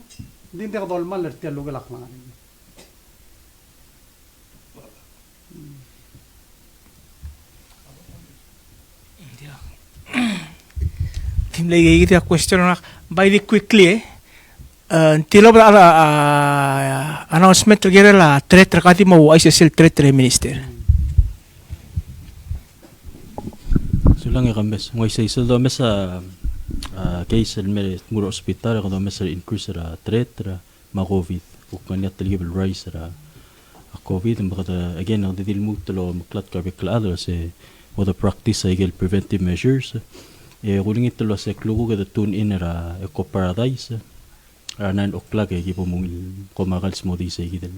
Speaker 1: Din de dol mal er telo galak na.
Speaker 6: Tim lagi kita question nak by quickly tilo ba announcement together la threat rakati mo ISSL threat minister.
Speaker 4: Sulang ya kambes ngoy sa isel do mesa case el mere nguro hospital ko do mesa increase ra threat ra ma covid o kanya level rise ra covid mbaka again ang didil mo tolo maklat ka beklado se o the practice igel preventive measures guling itlo se klugo ga tune in ra eco paradise 9 o'clock equipo mong kumagal mo di sa igil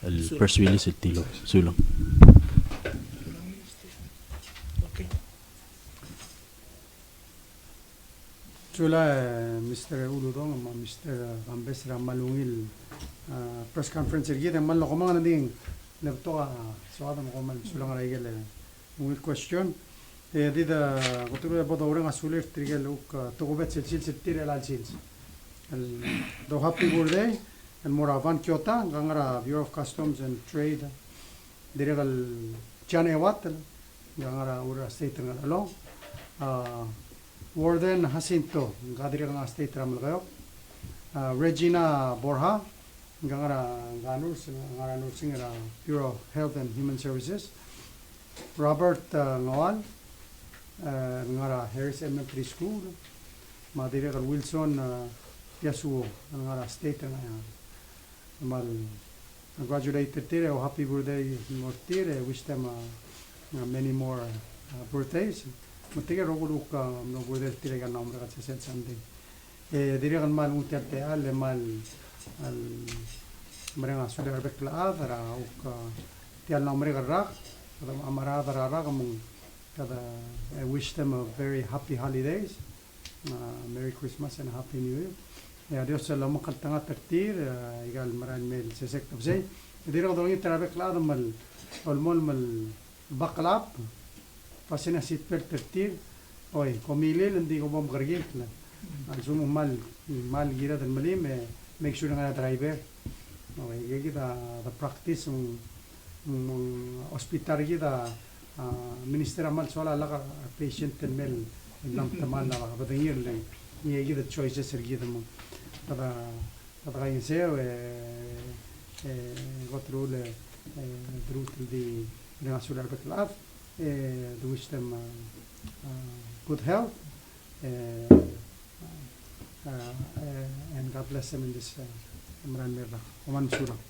Speaker 4: el press release tilo sulang.
Speaker 1: Chula Mr. Uludong Mr. Ambesra Malungil press conference gid man lo kumang nanding lapto so adam ko man sulang ra igel mungil question dida kuturo bodo orang asulir trigel uk togobet silsil sitir el alsils el do happy birthday el moravan kyota gangara Bureau of Customs and Trade diregal chanewat gangara ura state ngalo Warden Jacinto gadire nga state ramal kayo Regina Borja gangara ganurs ngara nursing ra Bureau of Health and Human Services Robert Ngawal ngara Harris Elementary School madire kal Wilson Yasuo ngara state nga mal graduated tire o happy birthday more tire wish them many more birthdays matiga rogulu ka no birthday tire kan nomra ka sen sande dire kan mal unte al mal al mereka sudah berbekla adara ka tial nomre ka rak amara adara rak kada I wish them a very happy holidays Merry Christmas and Happy New Year. Ya Dios se lo makal tanga tertir igal maran mel sesek tabsay. Dira ko dong trabe klado mal olmol mal baklap pasina sit per tertir. Oy komile hindi ko bom gargil na. Alsumo mal gira del malim make sure nga driver. Oy kita the practice hospital kita minister amal sola la patient mel lang tamal la badangir lang. Niya kita choices kita mo. Para kain seo gotru le drut di national beklaf to wish them good health and God bless them in this Imran Mirna Oman Surah.